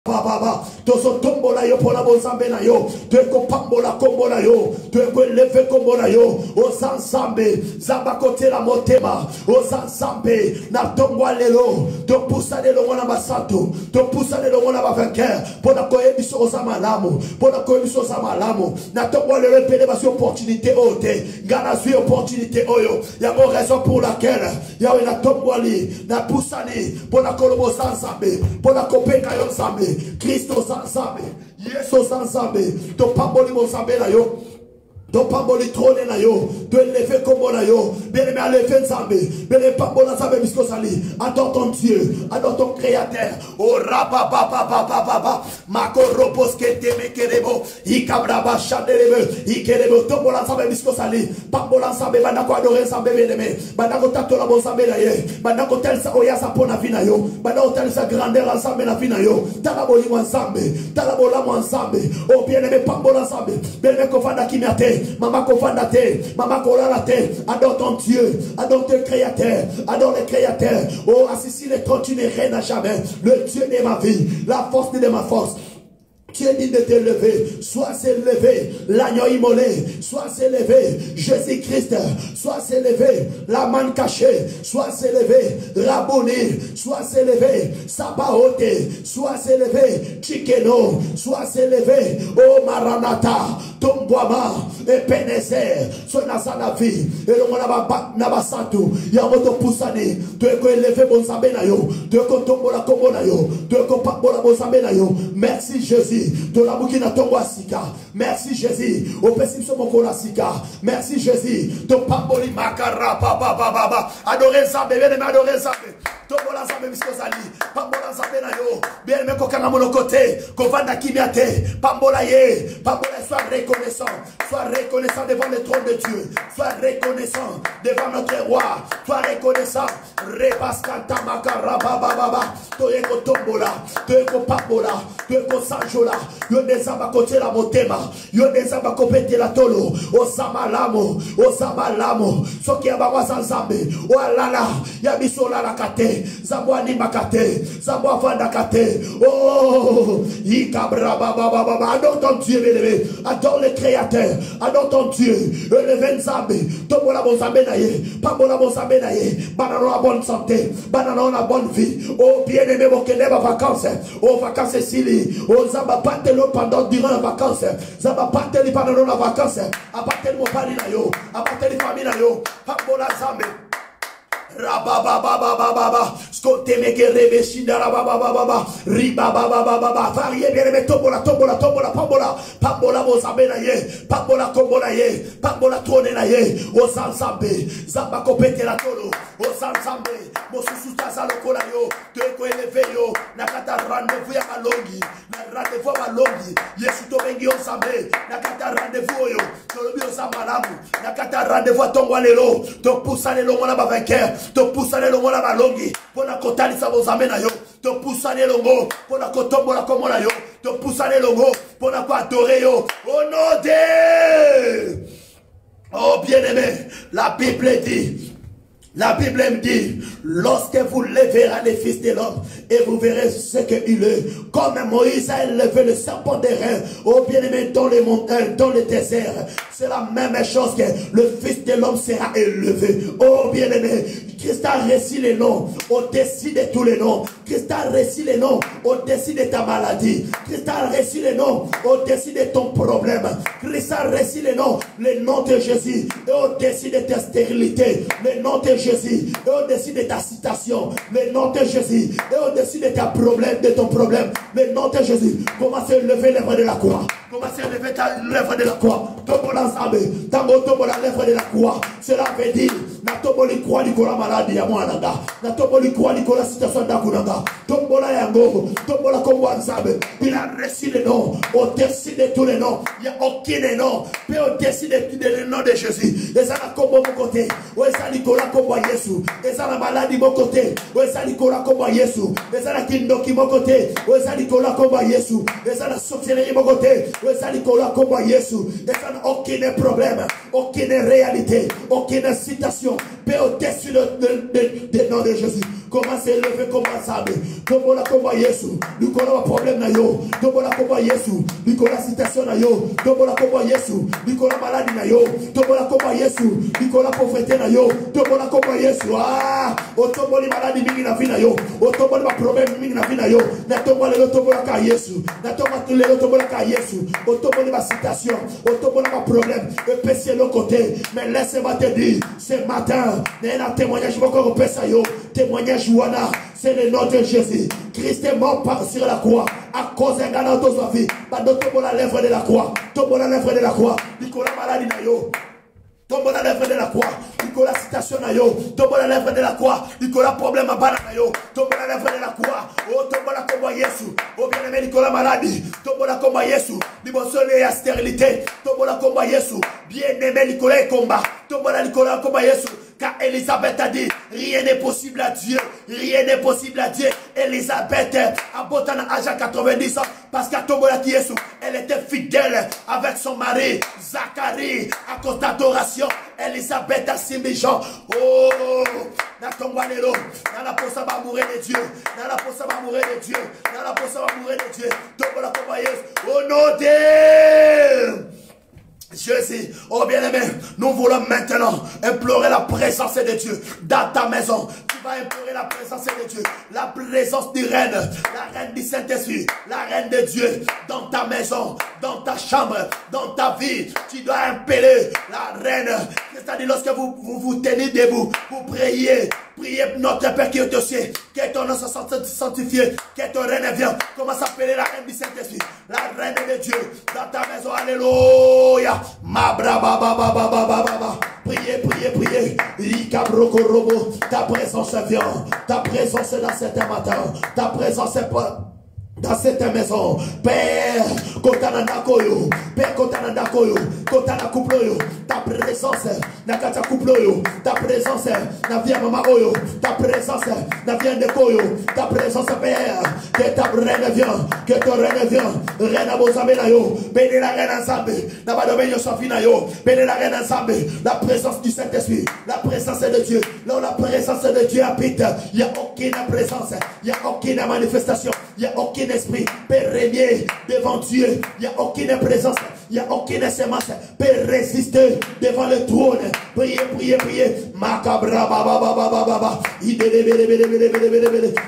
Baba, tozo tombola yo pour la bozambe na yo, tu ko pambola kombo na yo, tu ko lever kombo na yo, o sansambe, zamba kote la motema, o sansambe, na tongwa lelo, to poussa de lo wana basato, to poussa de lo wana vainqueur, pour na koye biso ozamalamu, pour na koye biso ozamalamu, na tongwa lelo pele basi opportunité ote, gana sui opportunité oyo, ya bon raison pour laquelle, ya na tongwa li, na poussa ni, pour na kolobo sansambe, pour na kopeka yo sambe. Christo sansambe, Yesu sansambe, to pamboli monsambe na yo, to pamboli trône na yo, to élever comme na yo, bien aimé à lever nsambe, bien aimé pambola nsambe bisko sali, adore ton Dieu, adore ton Créateur, oh rapa papa papa papa, mako robos kete mekerebo, ikabraba chandelebe, ikerebo, tombola nsambe bisko sali, pambola nsambe, bandako adore nsambe bien aimé, bandako tatola bon nsambe na ye, bandako tel sa oya sa pona vina yo, bandako tel sa grandeur ensemble na vina yo, talaboli mo nsambe, talabola mo nsambe, oh bien aimé pambola nsambe, bien aimé kofanda kimiate, maman kofandate, maman kolalate, adore ton Dieu, adore ton Créateur, adore le Créateur. Oh, Assisi le trône, tu n'es rien à jamais. Le Dieu de ma vie, la force de ma force. Tu es dit de te lever, soit s'élever, l'agneau immolé, soit s'élever, Jésus-Christ, soit s'élever, la manne cachée, soit s'élever, Rabouni, soit s'élever, Sabaote, soit s'élever, Chikeno, soit s'élever, oh Maranatha, Tombouama, et Pénézer, soit Nasanavi, et le monde Nabasatu, Yamoto Poussani, tu es élevé bon Sabenayo, tu es Tombola Kombonayo, tu es Papola bon Sabenayo, merci Jésus. De la boukina tongo asika. Merci Jésus. Au pessim so moko asika. Merci Jésus. To pamboli makara papa baba. Adorez ça bébé, adorez ça. Tombola zambe bisko zali. Pambola zambe na yo. Bien me kokanga mono côté. Kovanda kimiate. Pambola ye. Pambola sois reconnaissant. Sois reconnaissant devant le trône de Dieu. Sois reconnaissant devant notre roi. Sois reconnaissant. Repaskanta makara baba. Toyeko tombola. Toyeko pambola. Toyeko sanjola. Yo desamba kote la motema. Yo desamba kopete la tolo. Osamalamo. Osamalamo. Soki abawa sanzambe. Walala. Yabiso la kate. Zambwa nimakate, Zambwa vandakate. Oh, Ikabra baba. Adore ton Dieu, bien-aimé. Adore le Créateur. Adore ton Dieu. Eleve Nzambe. Tombola bon Nzambe naye. Pambola bon Nzambe naye. Banano la bonne santé. Banano la bonne vie. Oh, bien-aimé, mon kende va vacances. Oh, vacances sili. Oh, Zamba patelo pendant durant la vacances. Zamba pateli pendant la vacances. Apateli mon pari na yo. Apateli famille na yo. Pambola Nzambe. Rababababababa, skote megerebe shindara babababa, ribababababa, varié bien aimé, tombola, pambola bozambe na ye, pambola kombo na ye, pambola trône na ye, o sansambe, zamba kopete la tolo, o sansambe, mosusu taza lokola yo, te ko eleve yo, nakata rendez-vous ya malongi, na rendez-vous malongi, yesu to bengi onsambe, nakata rendez-vous yo, tolobi osambalamu, nakata rendez-vous tongwa lelo, to poussa lelo mona ba vainqueur. To poussane longo la balongi pona kotali sa bozambe na yo, to poussane longo pona kotombola komo na yo, to poussane longo pona ko adorer yo au nom de oh bien-aimé. La Bible dit, la Bible me dit, lorsque vous leverrez les fils de l'homme et vous verrez ce qu'il est, comme Moïse a élevé le serpent des reins, oh bien-aimé, dans les montagnes, dans le désert, c'est la même chose que le fils de l'homme sera élevé. Oh bien-aimé, Christ a réussi les noms au-dessus de tous les noms. Christ a réussi les noms au-dessus de ta maladie. Christ a réussi les noms au-dessus de ton problème. Christ a réussi les noms, le nom de Jésus, et au-dessus de ta stérilité, le nom de Jésus, et au-dessus de ta citation, le nom de Jésus, et au-dessus de ta problème, de ton problème, le nom de Jésus. Commencez à lever l'œuvre de la croix. Commencez à lever l'œuvre de la croix. Tombo l'ensemble, tombo la lèvre de la croix. Cela veut dire, na tombo li croix Nicolas maladie ya mwananga, na tombo li croix Nicolas citation d'akunanga, tombo la yango, tombo la kombo ensemble. Il a reçu le nom, au-dessus de tous les noms. Il n'y a aucun nom, mais au-dessus de tous les noms de Jésus. Et ça la kombo mon côté, ou ça Nicolas kombo Yesu, et ça la maladie mon côté, ou ça Nicolas kombo Yesu, et ça la kindoki mon côté, ou ça Nicolas kombo Yesu, et ça la sorcellerie mon côté, ou ça Nicolas kombo Yesu, et ça n'a aucun problème, aucune réalité, aucune citation, paix au-dessus des noms de Jésus. Comment s'élever, comment s'amer. Comment la combat Jésus. Nous connaissons le problème na yo. Comment la combat Jésus. Nous connaissons la situation na yo. Comment la combat Jésus. Nous connaissons la maladie na yo. Comment la combat Jésus. Nous connaissons la pauvreté na yo. Comment la combat Jésus. Ah, autombo les maladies mingi na vie na yo. Autombo les problèmes mingi na vie na yo. N'attends les autombo la ka Jésus. N'attends les autombo la ka Jésus. Autombo les situation. Autombo les problèmes. Le péché de l'autre côté. Mais laissez-moi te dire, ce matin, il y a un témoignage encore au Pessayo. Témoignage Jouana, c'est le nom de Jésus. Christ est mort sur la croix à cause d'un gagnant de sa vie. Pas de tomber la lèvre de la croix. Tomber la lèvre de la croix. Nicolas maladie na yo. Tombe la lèvre de la croix. Nicolas citation na yo. Tombe la lèvre de la croix. Nicolas problème à bana na yo. Tombe la lèvre de la croix. Oh tombe la combat Jésus. Oh bien aimé Nicolas maladie. Tombe la combat Jésus. Libosole et stérilité. Tombe la combat Jésus. Bien aimé Nicolas et combat. Tombe la Nicolas combat Jésus. Car Elisabeth a dit, rien n'est possible à Dieu. Rien n'est possible à Dieu. Elisabeth a boté à l'âge 90 ans. Parce qu'à Tombola Jésus, elle était fidèle avec son mari, Zacharie, à cause d'adoration. Elisabeth a simbi Jean. Oh, na Tomboalero, dans la posa va mourir de Dieu. Dans la posa va mourir de Dieu. Dans la posa va mourir de Dieu. Tombola Jésus. Au nom de Jésus, oh bien-aimé, nous voulons maintenant implorer la présence de Dieu dans ta maison. Tu vas implorer la présence de Dieu, la présence du reine, la reine du Saint-Esprit, la reine de Dieu dans ta maison, dans ta chambre, dans ta vie. Tu dois appeler la reine. C'est-à-dire lorsque vous tenez debout, vous priez. Priez notre Père qui est au ciel, que ton nom soit sanctifié, que ton règne vienne. Comment s'appeler la reine du Saint-Esprit, la reine de Dieu, dans ta maison, alléluia. Priez, priez, priez. Ta présence vient, ta présence est dans cet matin, ta présence est pas dans cette maison. Père, Kotananda Koyo, Père Kotananda Koyo, Kotana Kuployo, ta présence, Nakata Kuployo, ta présence, Navia Mama Oyo, ta présence, Navia de Koyo, ta présence, Père, que ta reine vienne, que ton reine vienne, Reine Abozamenayo, bénis la reine ensemble, Nabadomenyo Sofinayo, bénis la reine ensemble, la présence du Saint-Esprit, la présence de Dieu, là où la présence de Dieu habite, il n'y a aucune présence, il n'y a aucune manifestation, il n'y a aucun esprit peut régner devant Dieu. Il n'y a aucune présence. Il n'y a aucune semence peut résister devant le trône. Priez, priez, priez. Macabra baba baba baba baba.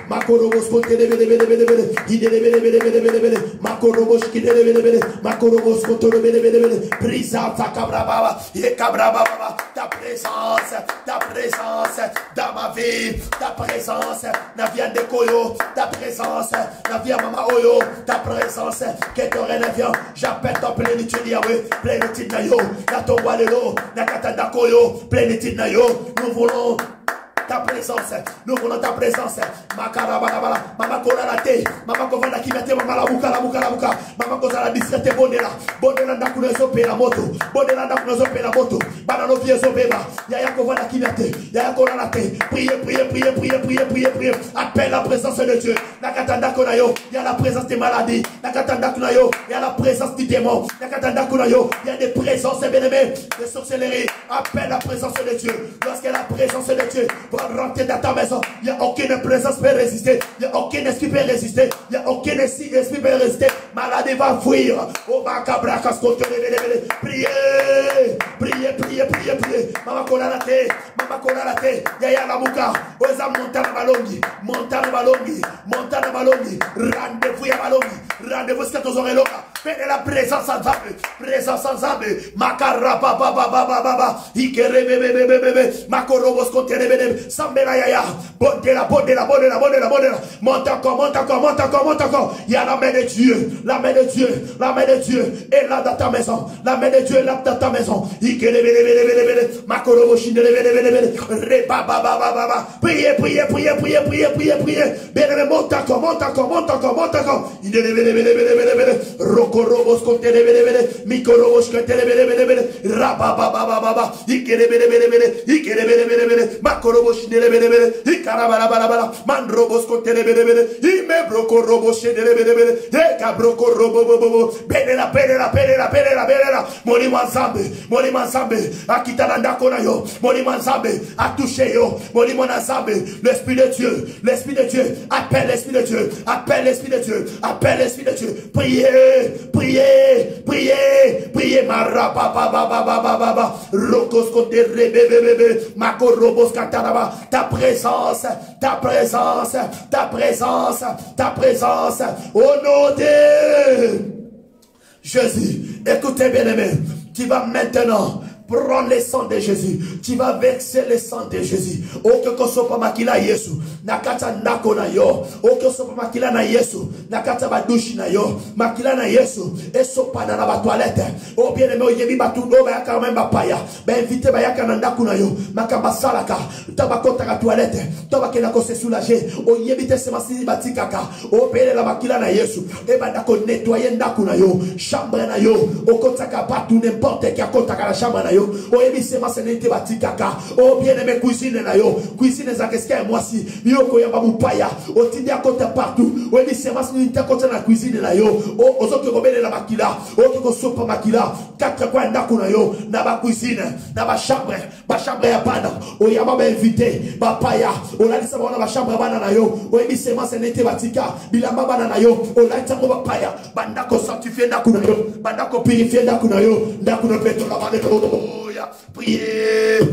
Makorobos kote de bele bele bele bele. Idele bele bele bele bele bele. Makorobos kide de bele bele. Makorobos kote de bele bele bele. Prisa ta cabra baba. Ye cabra baba. Ta présence dans ma vie. Ta présence na vient de Koyo. Ta présence na vient Mama Oyo. Ta présence que ton règne vient. J'appelle ton plénitude Yahweh. Plénitude na yo. Na ton walelo. Na katanda Koyo. Plénitude na yo. Nous voulons ta présence, nous voulons ta présence. Makarabala, Mama Kolalate, Mama Kovana Kimete, Mama Labuka, Mama Kozala discrète Bondela, Bondela Nakunezo Pela Moto, Bondela Nakunezo Pela Moto, Banano Viezo Beba, Yaya Kovana Kimete, Yaya Kolalate, priez, priez, priez, priez, priez, priez, priez, appelle la présence de Dieu. Nakatanda Konayo, il y a la présence des maladies, Nakatanda Konayo, il y a la présence du démon, Nakatanda Konayo, il y a des présences bien-aimées, des sorcelleries, appelle la présence de Dieu. Lorsqu'il y a la présence de Dieu, rentrer dans ta maison, il n'y a aucune présence qui peut résister, il n'y a aucun esprit qui peut résister, il n'y a aucun esprit qui peut résister. Maladie va fuir. Oh macabra, priez, priez, priez, priez, priez. Mama Kolalate, Yaya Lamuka, Oza Montana Balongi, rendez-vous ya Balongi, rendez-vous ce que tu aurais là. Faites la présence ensemble, Makara baba baba baba, Ikere bebe, Makorobos kontere Sambela yaya, bondela, monte encore, il y a la main de Dieu, la main de Dieu, est là dans ta maison, la main de Dieu est là dans ta maison, Makorobo shinde reba baba, priez, bien monte encore, Brokorobos Kotelebele, Mikorobos Kotelebele, Rababababa, Ikerebele, Ikerebele, Makorobos Nelebele, Ikarabalabala, Mandrobos Kotelebele, Ime Brokorobos Nelebele, Eka Brokorobo, Benela, Monimanzambe, Akitananda Konayo, Monimanzambe, a touché yo, Monimanzambe, l'Esprit de Dieu, appelle l'Esprit de Dieu, appelle l'Esprit de Dieu, appelle l'Esprit de Dieu, priez, Marababababababa, Rokos Kote Rebebebe, Makorobos Kataraba, ta présence, au nom de Jésus. Écoutez bien aimé, tu vas maintenant prends le sang de Jésus. Tu vas verser le sang de Jésus. Oko sopa makila Yesu. Nakata nako na yo. Oko sopa makila na Yesu. Nakata badushi na yo. Makila na Yesu. Et sopa na ba toilette. Oh bien aimé, yebi batu do ba yaka même bapaya. Ba invité ba yaka na ndaku na yo. Makamba salaka. Tabakota ka toilette. Tabakena ko se soulager. Oh yebi te se masisi batikaka. Oh pele la makila na Yesu. Et ba ndako nettoyer ndaku na yo. Chambre na yo. Okotaka batu n'importe qui akotaka la chambre na yo. Oh ebisema senete batikaka. Oh bien aimé cuisine na yo. Cuisine za keska moi si. Bioko ya babupaya. Oh tindi akota partout. Oh ebisema senete akota na cuisine na yo. Oh ozoke kobele la makila. Oh kiko sopa makila. Quatre kwa ndaku na yo. Na ba cuisine, na ba chambre ya bana. Oh ya ba invité, ba paya. Oh la lisa ba na chambre bana na yo. Oh ebisema senete batika. Bilamba bana na yo. Oh la ntango ba paya. Banda ko sanctifier ndaku na yo. Banda ko purifier ndaku na yo. Ndaku na peto la bana. Priez.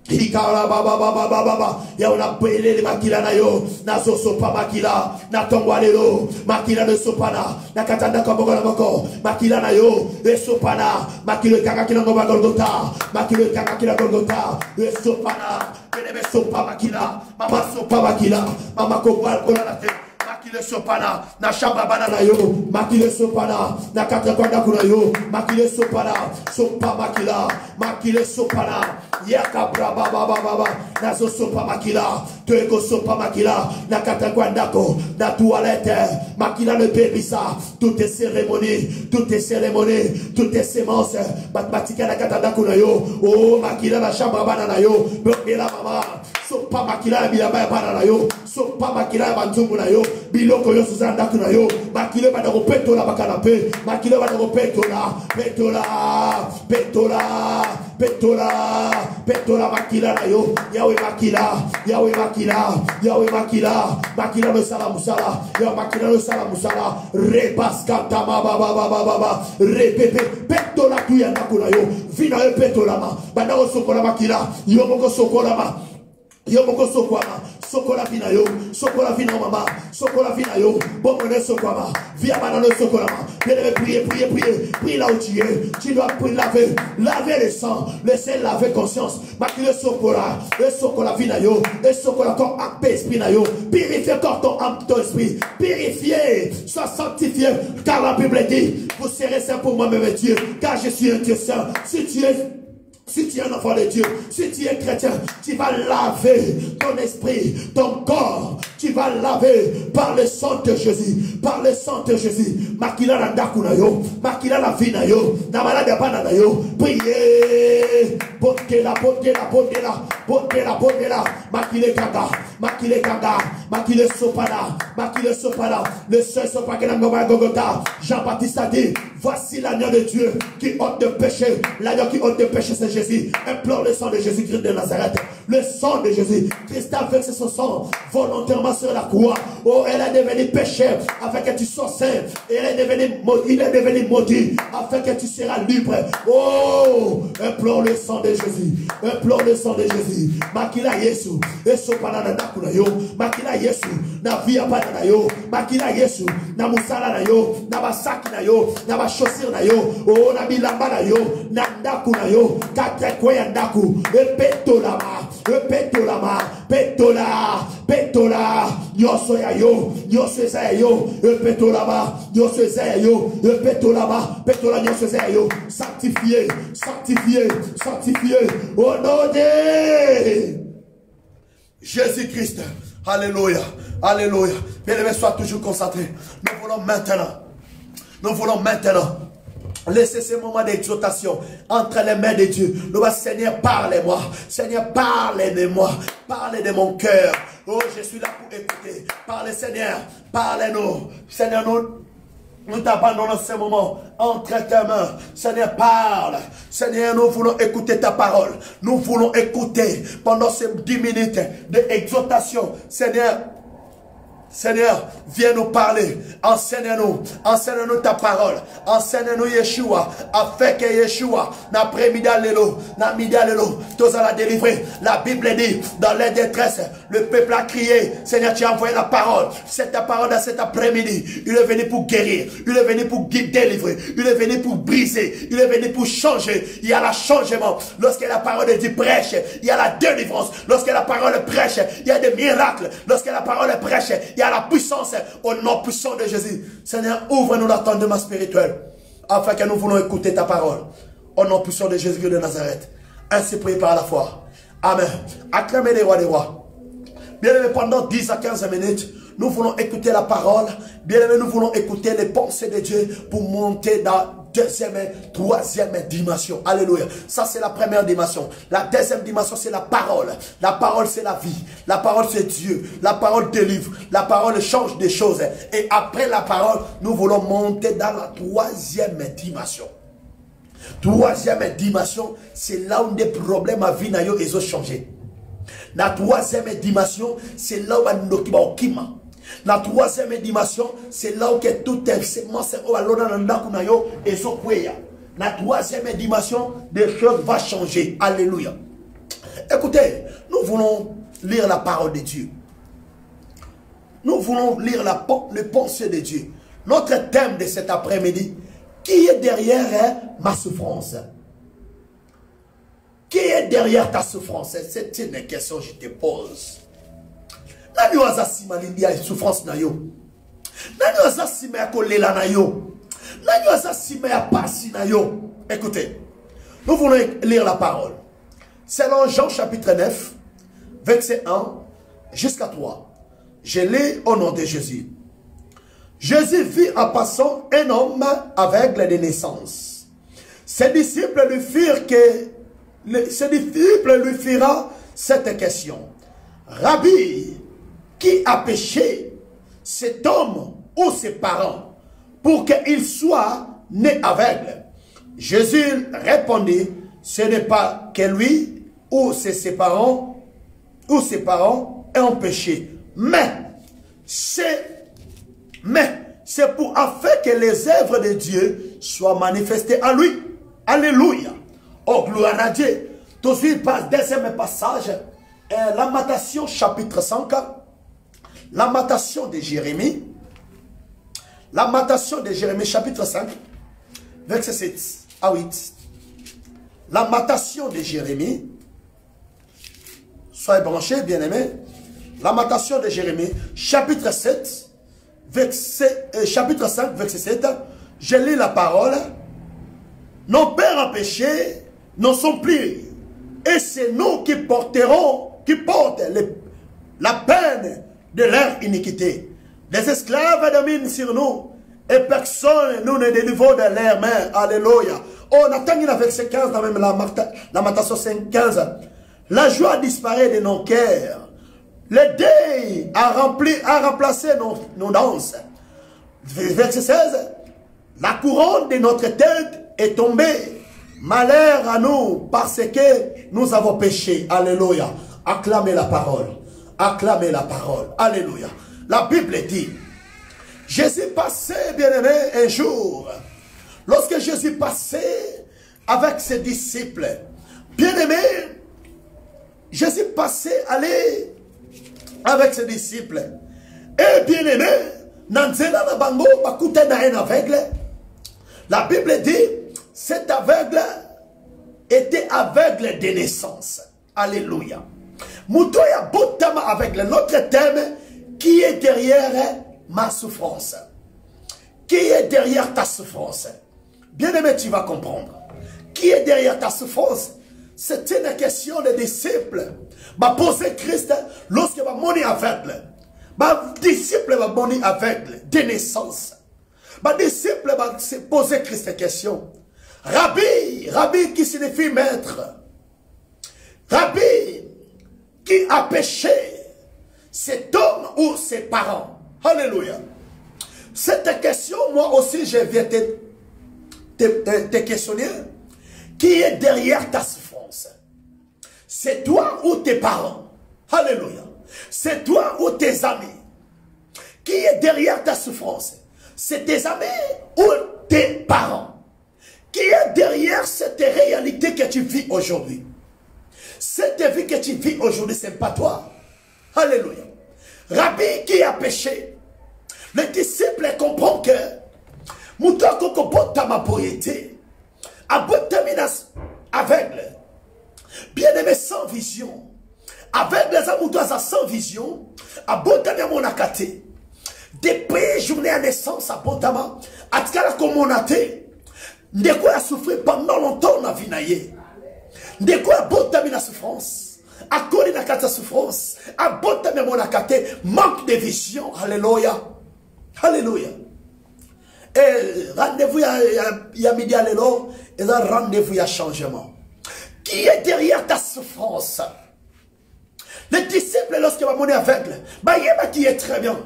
Ikara baba ya una pele makila na yo na sopa makila na tongwalelo makila de sopana na katanda kabongo na moko makila na yo e sopana makilo kaka kila ngoma Golgotha makilo kaka kila Golgotha e sopana bebe sopa makila mama sopa makila mama kobal kola te makile sopana na shamba bana na yo makile sopana na katra kwanda kuna yo makile sopana sopa makile sopana yaka baba na so sopa makila teko sopa makila na katra kwanda ko na toilette makila ne pebisa toutes cérémonies toutes sémences batbatika na katra kuna yo oh makila na shamba bana na yo bokela mama sopa makila bilamba bana na yo sopa makila banzungu na yo biloko yo suzanda kuna yo makile bana ko petola bakana pe makile bana ko petola makila na yo yawe makila no sala musala ya makila no sala musala rebaskata baba repepe petola tuya na kuna yo vina yo petola ma bana ko sokola makila yo moko sokola ma yo moko sokola vina yo sokola vina mama sokola vina yo bomone sokola via banano sokola priez là où tu dois laver le sang laisser laver conscience makile sokola vina yo et sokola ton âme esprit na yo purifier ton âme ton esprit purifier sois sanctifié car la Bible dit vous serez saints pour moi-même Dieu car je suis un Dieu saint. Si tu es un enfant de Dieu, si tu es chrétien, tu vas laver ton esprit, ton corps. Tu vas laver par le sang de Jésus. Par le sang de Jésus. Makila na ndaku na yo. Makila na vie na yo. Na malade bana na yo. Priez. Botela. Makile kanga. Makile sopana. Le seul sopa que n'a pas Golgotha. Jean-Baptiste a dit, voici l'agneau de Dieu qui ôte de péché. L'agneau qui ôte de péché, c'est Jésus. Implore le sang de Jésus-Christ de Nazareth. Le sang de Jésus. Christ a versé son sang volontairement sur la croix. Oh, elle est devenue pécheur afin que tu sois saint. Et il est devenu maudit afin que tu seras libre. Oh, implore le sang de Jésus. Implore le sang de Jésus. Makila Yesu. Eso panana nakuna yo. Makila Yesu. Na via panana yo. Makila Yesu. Na musala na yo. Na basaki na yo. Na bashosir na yo. Oh, na bilamba na yo. Na ndaku na yo. Kate kwe ndaku. Petola. Yoso ya yo. Petola. Petola yo. Sanctifié. Au nom de Nous voulons maintenant laisser ce moment d'exaltation entre les mains de Dieu. Nous allons, Seigneur, parlez-moi. Seigneur, parlez de moi. Parlez de mon cœur. Oh, je suis là pour écouter. Parlez, Seigneur. Parlez-nous. Seigneur, nous t'abandonnons ce moment entre tes mains. Seigneur, parle. Seigneur, nous voulons écouter ta parole. Nous voulons écouter pendant ces 10 minutes d'exaltation. Seigneur, viens nous parler. Enseigne-nous. Enseigne-nous ta parole. Enseigne-nous Yeshua. Afin que Yeshua, n'après-midi allélo, tous à la délivrer. La Bible dit, dans les détresses, le peuple a crié. Seigneur, tu as envoyé la parole. C'est ta parole dans cet après-midi. Il est venu pour guérir. Il est venu pour délivrer. Il est venu pour briser. Il est venu pour changer. Il y a le changement. Lorsque la parole de Dieu prêche, il y a la délivrance. Lorsque la parole prêche, il y a des miracles. Lorsque la parole prêche, il y a la puissance au nom puissant de Jésus. Seigneur, ouvre-nous l'entendement spirituel afin que nous voulons écouter ta parole. Au nom puissant de Jésus de Nazareth. Ainsi prié par la foi. Amen. Acclamez les rois des rois. Bien-aimés, pendant 10 à 15 minutes, nous voulons écouter la parole. Bien-aimés, nous voulons écouter les pensées de Dieu pour monter dans deuxième et troisième dimension. Alléluia. Ça, c'est la première dimension. La deuxième dimension, c'est la parole. La parole, c'est la vie. La parole, c'est Dieu. La parole délivre. La parole change des choses. Et après la parole, nous voulons monter dans la troisième dimension. Troisième dimension, c'est là où des problèmes à vie ils ont changé. La troisième dimension, c'est là où on a la troisième dimension, c'est là où tout est semence et la troisième dimension, des choses vont changer. Alléluia. Écoutez, nous voulons lire la parole de Dieu. Nous voulons lire les pensées de Dieu. Notre thème de cet après-midi, qui est derrière ma souffrance? Qui est derrière ta souffrance? C'est une question que je te pose. Nani wazasima lindia souffrance na yo. Nani wazasima ya kolela na yo. Nani wazasima ya pasi na yo. Écoutez, nous voulons lire la parole. Selon Jean chapitre 9, verset 1 jusqu'à 3. Je lis au nom de Jésus. Jésus vit en passant un homme aveugle de naissance. Ses disciples lui firent cette question. Rabbi, qui a péché, cet homme ou ses parents, pour qu'il soit né aveugle? Jésus répondit, ce n'est pas que lui ou ses parents ont péché, mais c'est pour afin que les œuvres de Dieu soient manifestées en lui. Alléluia. Oh, gloire à Dieu. Tout de suite, deuxième passage, Lamentation chapitre 5. Lamentation de Jérémie. Lamentation de Jérémie chapitre 5. Verset 7 à 8. Lamentation de Jérémie. Soyez branchés, bien-aimés. Lamentation de Jérémie chapitre 7. Chapitre 5, verset 7. Je lis la parole. Nos pères en péché n'en sont plus. Et c'est nous qui portent la peine de leur iniquité. Les esclaves dominent sur nous. Et personne nous ne délivre de leurs mains. Alléluia. On attend avec verset 15 dans même Lamentation 5, 15. La joie disparaît de nos cœurs. Le deuil a remplacé nos danses. Verset 16. La couronne de notre tête est tombée. Malheur à nous parce que nous avons péché. Alléluia. Acclamez la parole. Acclamez la parole. Alléluia. La Bible dit, Jésus passait, bien-aimé, un jour. Lorsque Jésus passait avec ses disciples, bien-aimé, Jésus passait, allait avec ses disciples. Et bien-aimé, Nanzela na bango bakute na un aveugle. La Bible dit, cet aveugle était aveugle de naissance. Alléluia. Moutoya Botama aveugle. Notre thème, qui est derrière ma souffrance? Qui est derrière ta souffrance? Bien-aimé, tu vas comprendre. Qui est derrière ta souffrance? C'est une question des disciples. Ma posé Christ lorsque va moni aveugle. Ma disciple va moni aveugle de naissance. Les disciples se posaient cette question. Rabbi, Rabbi qui signifie maître. Rabbi qui a péché, cet homme ou ses parents. Alléluia. Cette question, moi aussi, je viens te questionner. Qui est derrière ta souffrance? C'est toi ou tes parents? Alléluia. C'est toi ou tes amis? Qui est derrière ta souffrance? C'est tes amis ou tes parents? Qui est derrière cette réalité que tu vis aujourd'hui? Cette vie que tu vis aujourd'hui, ce n'est pas toi. Alléluia. Rabbi qui a péché. Le disciple comprend que Moutoko Kobota ma poété. Abotaminas aveugle. Bien-aimé sans vision. Aveugle les amoutoises sans vision. Abotami monakate. Depuis journée à naissance, abotama. Atkala komonate. De quoi a souffert pendant longtemps dans la vie. De quoi abotami la souffrance. À cause de la souffrance, abotami monakate. Manque de vision. Alléluia. Alléluia. Et rendez-vous il y a midi à l'élo, et là rendez-vous il y a changement. Qui est derrière ta souffrance? Les disciples, lorsqu'ils vont monter aveugle, il y a qui est très bien.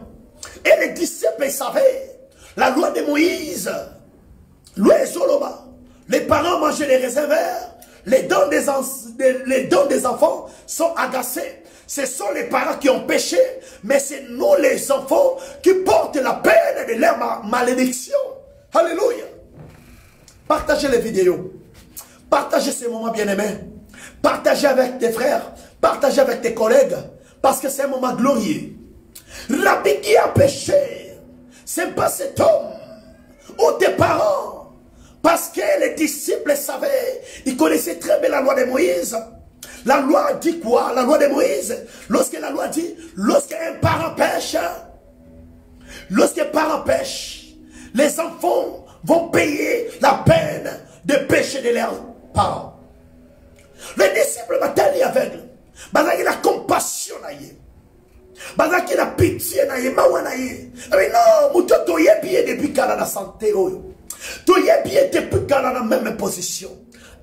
Et les disciples, ils savaient la loi de Moïse, loi Zoloba. Les parents mangeaient les réservoirs, les dents des enfants sont agacés. Ce sont les parents qui ont péché, mais c'est nous les enfants qui portent la peine de leur malédiction. Alléluia. Partagez les vidéos. Partagez ces moments bien-aimés. Partagez avec tes frères. Partagez avec tes collègues. Parce que c'est un moment glorieux. Rabbi qui a péché, c'est pas cet homme ou tes parents. Parce que les disciples savaient, ils connaissaient très bien la loi de Moïse. La loi dit quoi? La loi de Moïse. Lorsque la loi dit, lorsqu'un parent pêche, lorsqu'un parent pêche, les enfants vont payer la peine de pécher de leurs parents. Les disciples m'attendent aveugle. Bazaki la compassion naïe. Bazaki la pitié naïe. Mawa naïe. Mais non, mouto toye bien depuis qu'elle a la santé. Toye bien depuis qu'elle a la même position.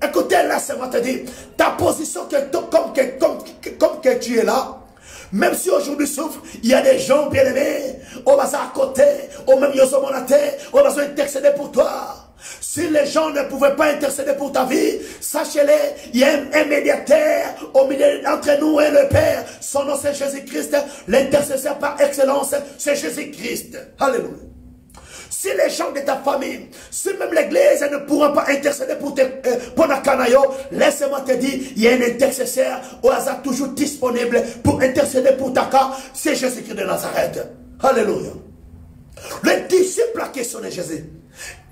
Écoutez, là, c'est moi te dire, ta position, comme que tu es là, même si aujourd'hui souffre, il y a des gens bien aimés, on va à côté, on même on va intercéder pour toi. Si les gens ne pouvaient pas intercéder pour ta vie, sachez-le, il y a un médiateur au milieu entre nous et le Père. Son nom c'est Jésus-Christ, l'intercesseur par excellence, c'est Jésus-Christ. Alléluia. Si les gens de ta famille, si même l'église ne pourra pas intercéder pour la canaille, laisse-moi te dire, il y a un intercesseur au hasard toujours disponible pour intercéder pour ta cas, c'est Jésus-Christ de Nazareth. Alléluia. Le disciple a questionné Jésus.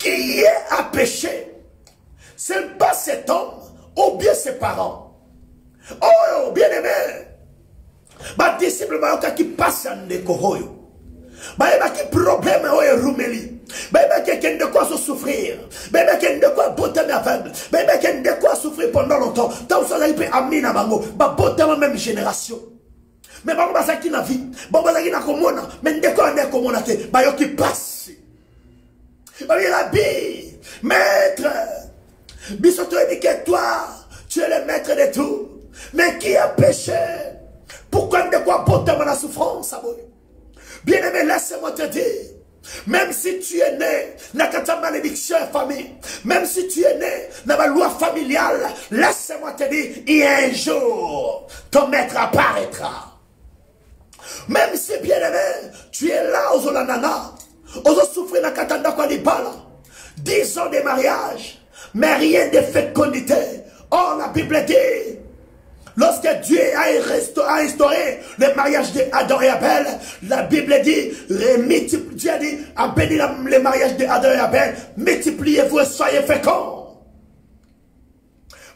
Qui a péché? Ce n'est pas cet homme ou bien ses parents. Oh, bien aimé. Ma disciple qui passe en décoroyo. Bah, qui problème est rumeli. Bah, quelqu'un de quoi se souffrir. Bah, quelqu'un de quoi botter aveugle. Bah, quelqu'un de quoi souffrir pendant longtemps. Tant que ça peut amener à bango. Bah, botter la même génération. Mais bah, ça qui n'a vie. Bah, ça qui n'a commune. Mais de quoi on est communauté. Bah, yo qui passe. Bah, Rabbi, maître. Bissoto dit que toi, tu es le maître de tout. Mais qui a péché? Pourquoi de quoi botter la souffrance? Bien-aimé, laisse-moi te dire, même si tu es né dans ta malédiction famille, même si tu es né dans la loi familiale, laisse-moi te dire, il y a un jour, ton maître apparaîtra. Même si, bien-aimé, tu es là aux Olanana, aux souffrir dans Katanda Kwanibala, 10 ans de mariage, mais rien de fécondité. Oh, la Bible dit, lorsque Dieu a instauré le mariage d'Adam et Abel, la Bible dit, Dieu a dit, a béni le mariage d'Adam et Abel, multipliez-vous et soyez féconds.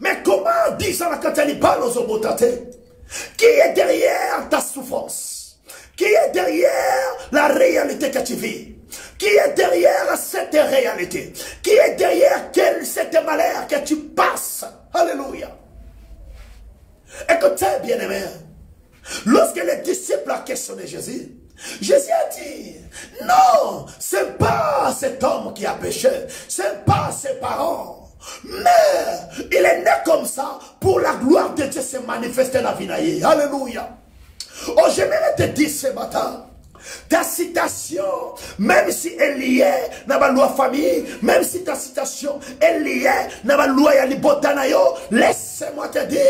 Mais comment dit ça quand elle parle aux obotate? Qui est derrière ta souffrance? Qui est derrière la réalité que tu vis? Qui est derrière cette réalité? Qui est derrière cette malheur que tu passes? Alléluia. Écoutez, bien-aimé, lorsque les disciples ont questionné Jésus, Jésus a dit, non, ce n'est pas cet homme qui a péché, c'est pas ses parents. Mais il est né comme ça pour la gloire de Dieu se manifester dans la vie. Alléluia. Oh, j'aimerais te dire ce matin, ta citation, même si elle y est dans la loi famille, même si ta citation elle y est dans la loi yalibotanayo, laisse-moi te dire,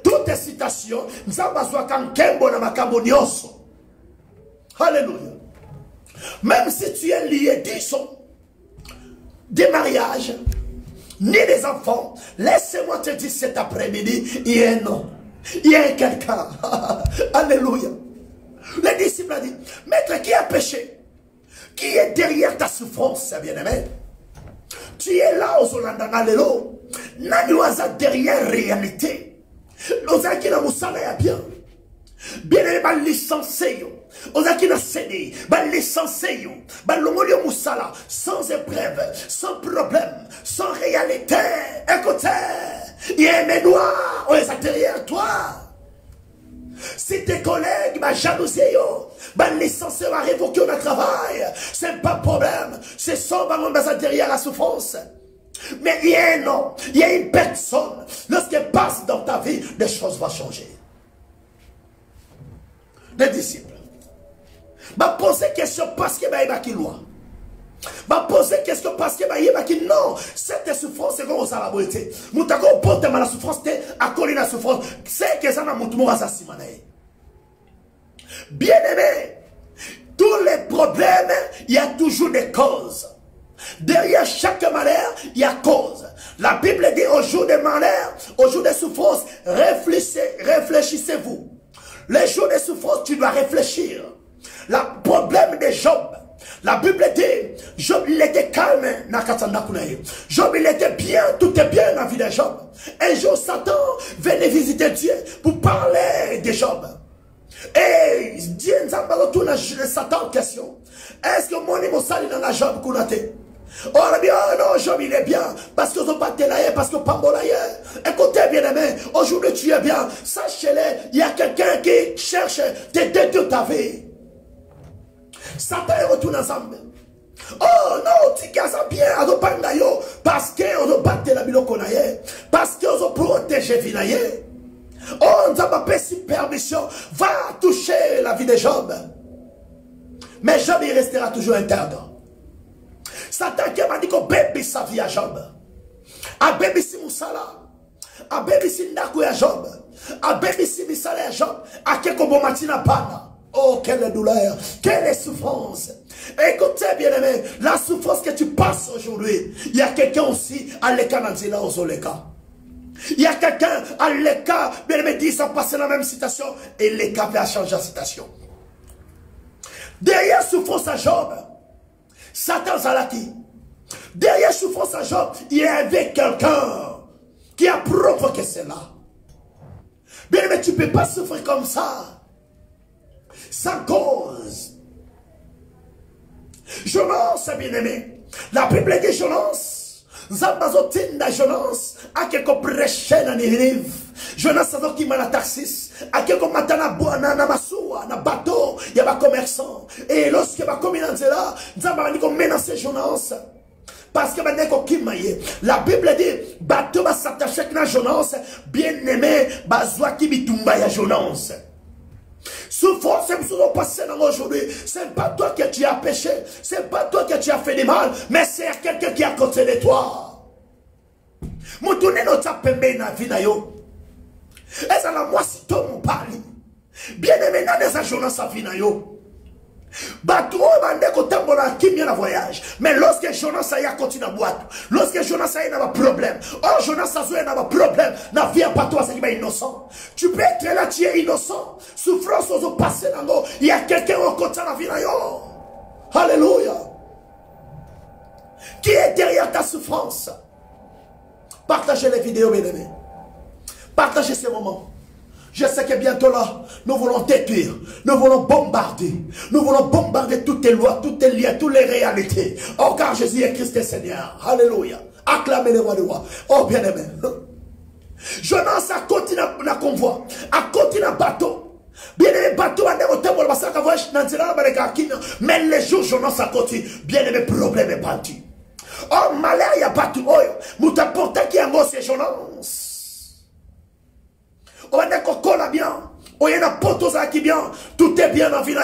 toutes tes citations, nous avons besoin d'un kembo dans ma cambonioso. Alléluia. Même si tu es lié, disons, des mariages, ni des enfants, laisse-moi te dire cet après-midi, il y a un nom, il y a quelqu'un. Alléluia. Le disciple a dit, maître, qui a péché? Qui est derrière ta souffrance, bien-aimé? Tu es là aux Olandanalélo. Nanywaza derrière réalité. Ozaki na musala ya bien. Bien-aimé, ba licencié yo. Ozaki na cédé, ba licencié yo. Ba longoli yo musala, sans épreuve, sans problème, sans réalité. Écoutez, il y a un ménoir, on est derrière toi. Si tes collègues, ma jalousie, ma licence va révoquer au travail, c'est pas problème. C'est ça, derrière la souffrance. Mais il y a un nom, il y a une personne. Lorsqu'elle passe dans ta vie, les choses vont changer. Les disciples. Ma poser question parce que il y a qui loi. Ma poser question parce que il y a qui non. Cette souffrance, c'est comme ça la beauté. Moutako porte mal la souffrance, à coller la souffrance. C'est que ça n'a moutou à sa simanae. Bien aimé, tous les problèmes, il y a toujours des causes. Derrière chaque malheur, il y a cause. La Bible dit au jour des malheurs, au jour des souffrances, réfléchissez-vous. Les jours des souffrances, tu dois réfléchir. Le problème de Job, la Bible dit, Job il était calme, Job il était bien, tout est bien dans la vie de Job. Un jour Satan venait visiter Dieu pour parler de Job. Et Dieu nous a retourné Satan en question. Est-ce que mon niveau sali dans la Job qu'on a été? Oh non, Job il est bien, parce que vous battez là, parce que Pambola là. Écoutez bien aimé, aujourd'hui tu es bien, sachez-le, il y a quelqu'un qui cherche de détruire ta vie. Satan est retourné ensemble. Oh non, tu casses bien, parce que vous battez la biloko, parce que vous protégez la vie. Oh, nous avons pas si permission, va toucher la vie de Job. Mais Job il restera toujours interdit. Satan qui m'a dit qu'on bébé sa vie à Job. A bébé si Moussala. A bébé si Ndakou à Job. A bébé si Missala à Job. A quelque bon matin pana. Oh, quelle douleur, quelle souffrance. Écoutez bien aimé, la souffrance que tu passes aujourd'hui, il y a quelqu'un aussi à l'écart dans là aux Oleka. Il y a quelqu'un à l'écart, bien aimé, dit ça passe la même situation et l'écart va changer la situation. Derrière souffrance à Job, Satan Zalaki. Derrière souffrance à Job, il y avait quelqu'un qui a provoqué cela. Bien aimé, tu ne peux pas souffrir comme ça. Sans cause. Jonas, bien aimé. La Bible dit Jonas. Zambazotinda Jonas. A quelque prêché dans les rives. Jonas a qui m'a la taxis. A quelque matana boana na masua na bateau. Il y a un commerçant. Et lorsque va commis dans cela, Zamba dit qu'on menace Jonas. Parce que la Bible dit bateau va s'attacher avec Jonas. Bien aimé, bazwa qui bitumba ya Jonas. Souffrance, c'est passé aujourd'hui. C'est pas toi que tu as péché, c'est pas toi que tu as fait du mal, mais c'est quelqu'un qui est à côté de toi. Moutoune notre pembe na vie na yo. Et ça la moi si toi mon parle. Bien aimé dans des agences à vie na yo. Bateau bande ko tambola qui vient en voyage. Mais lorsque Jonas a continue à boire, lorsque Jonas a un problème, oh Jonas a un problème, na vie pas toi c'est innocent. Tu peux être là tu es innocent. Souffrance aux passé dans l'eau. Il y a quelqu'un au côté de la vie. Alléluia. Qui est derrière ta souffrance? Partagez les vidéos, mes amis. Partagez ces moments. Je sais que bientôt là, nous voulons détruire, nous voulons bombarder toutes les lois, toutes les liens, toutes les réalités. Oh, car Jésus est Christ et Seigneur. Alléluia. Acclamez les rois de rois. Oh, bien aimé. Jonas a continué à convoi, a continué à bateau. Bien-aimé, bateau à déroter pour le bassin qu'à voyage dans le mais les jours, je n'en sais pas. Bien-aimé, problème est parti. Oh, malheur, il y a pas tout. Oh, mouta porta qui a mot, c'est journance. On va dire qu'on a bien. On y a un poteau qui bien. Tout est bien dans la vie.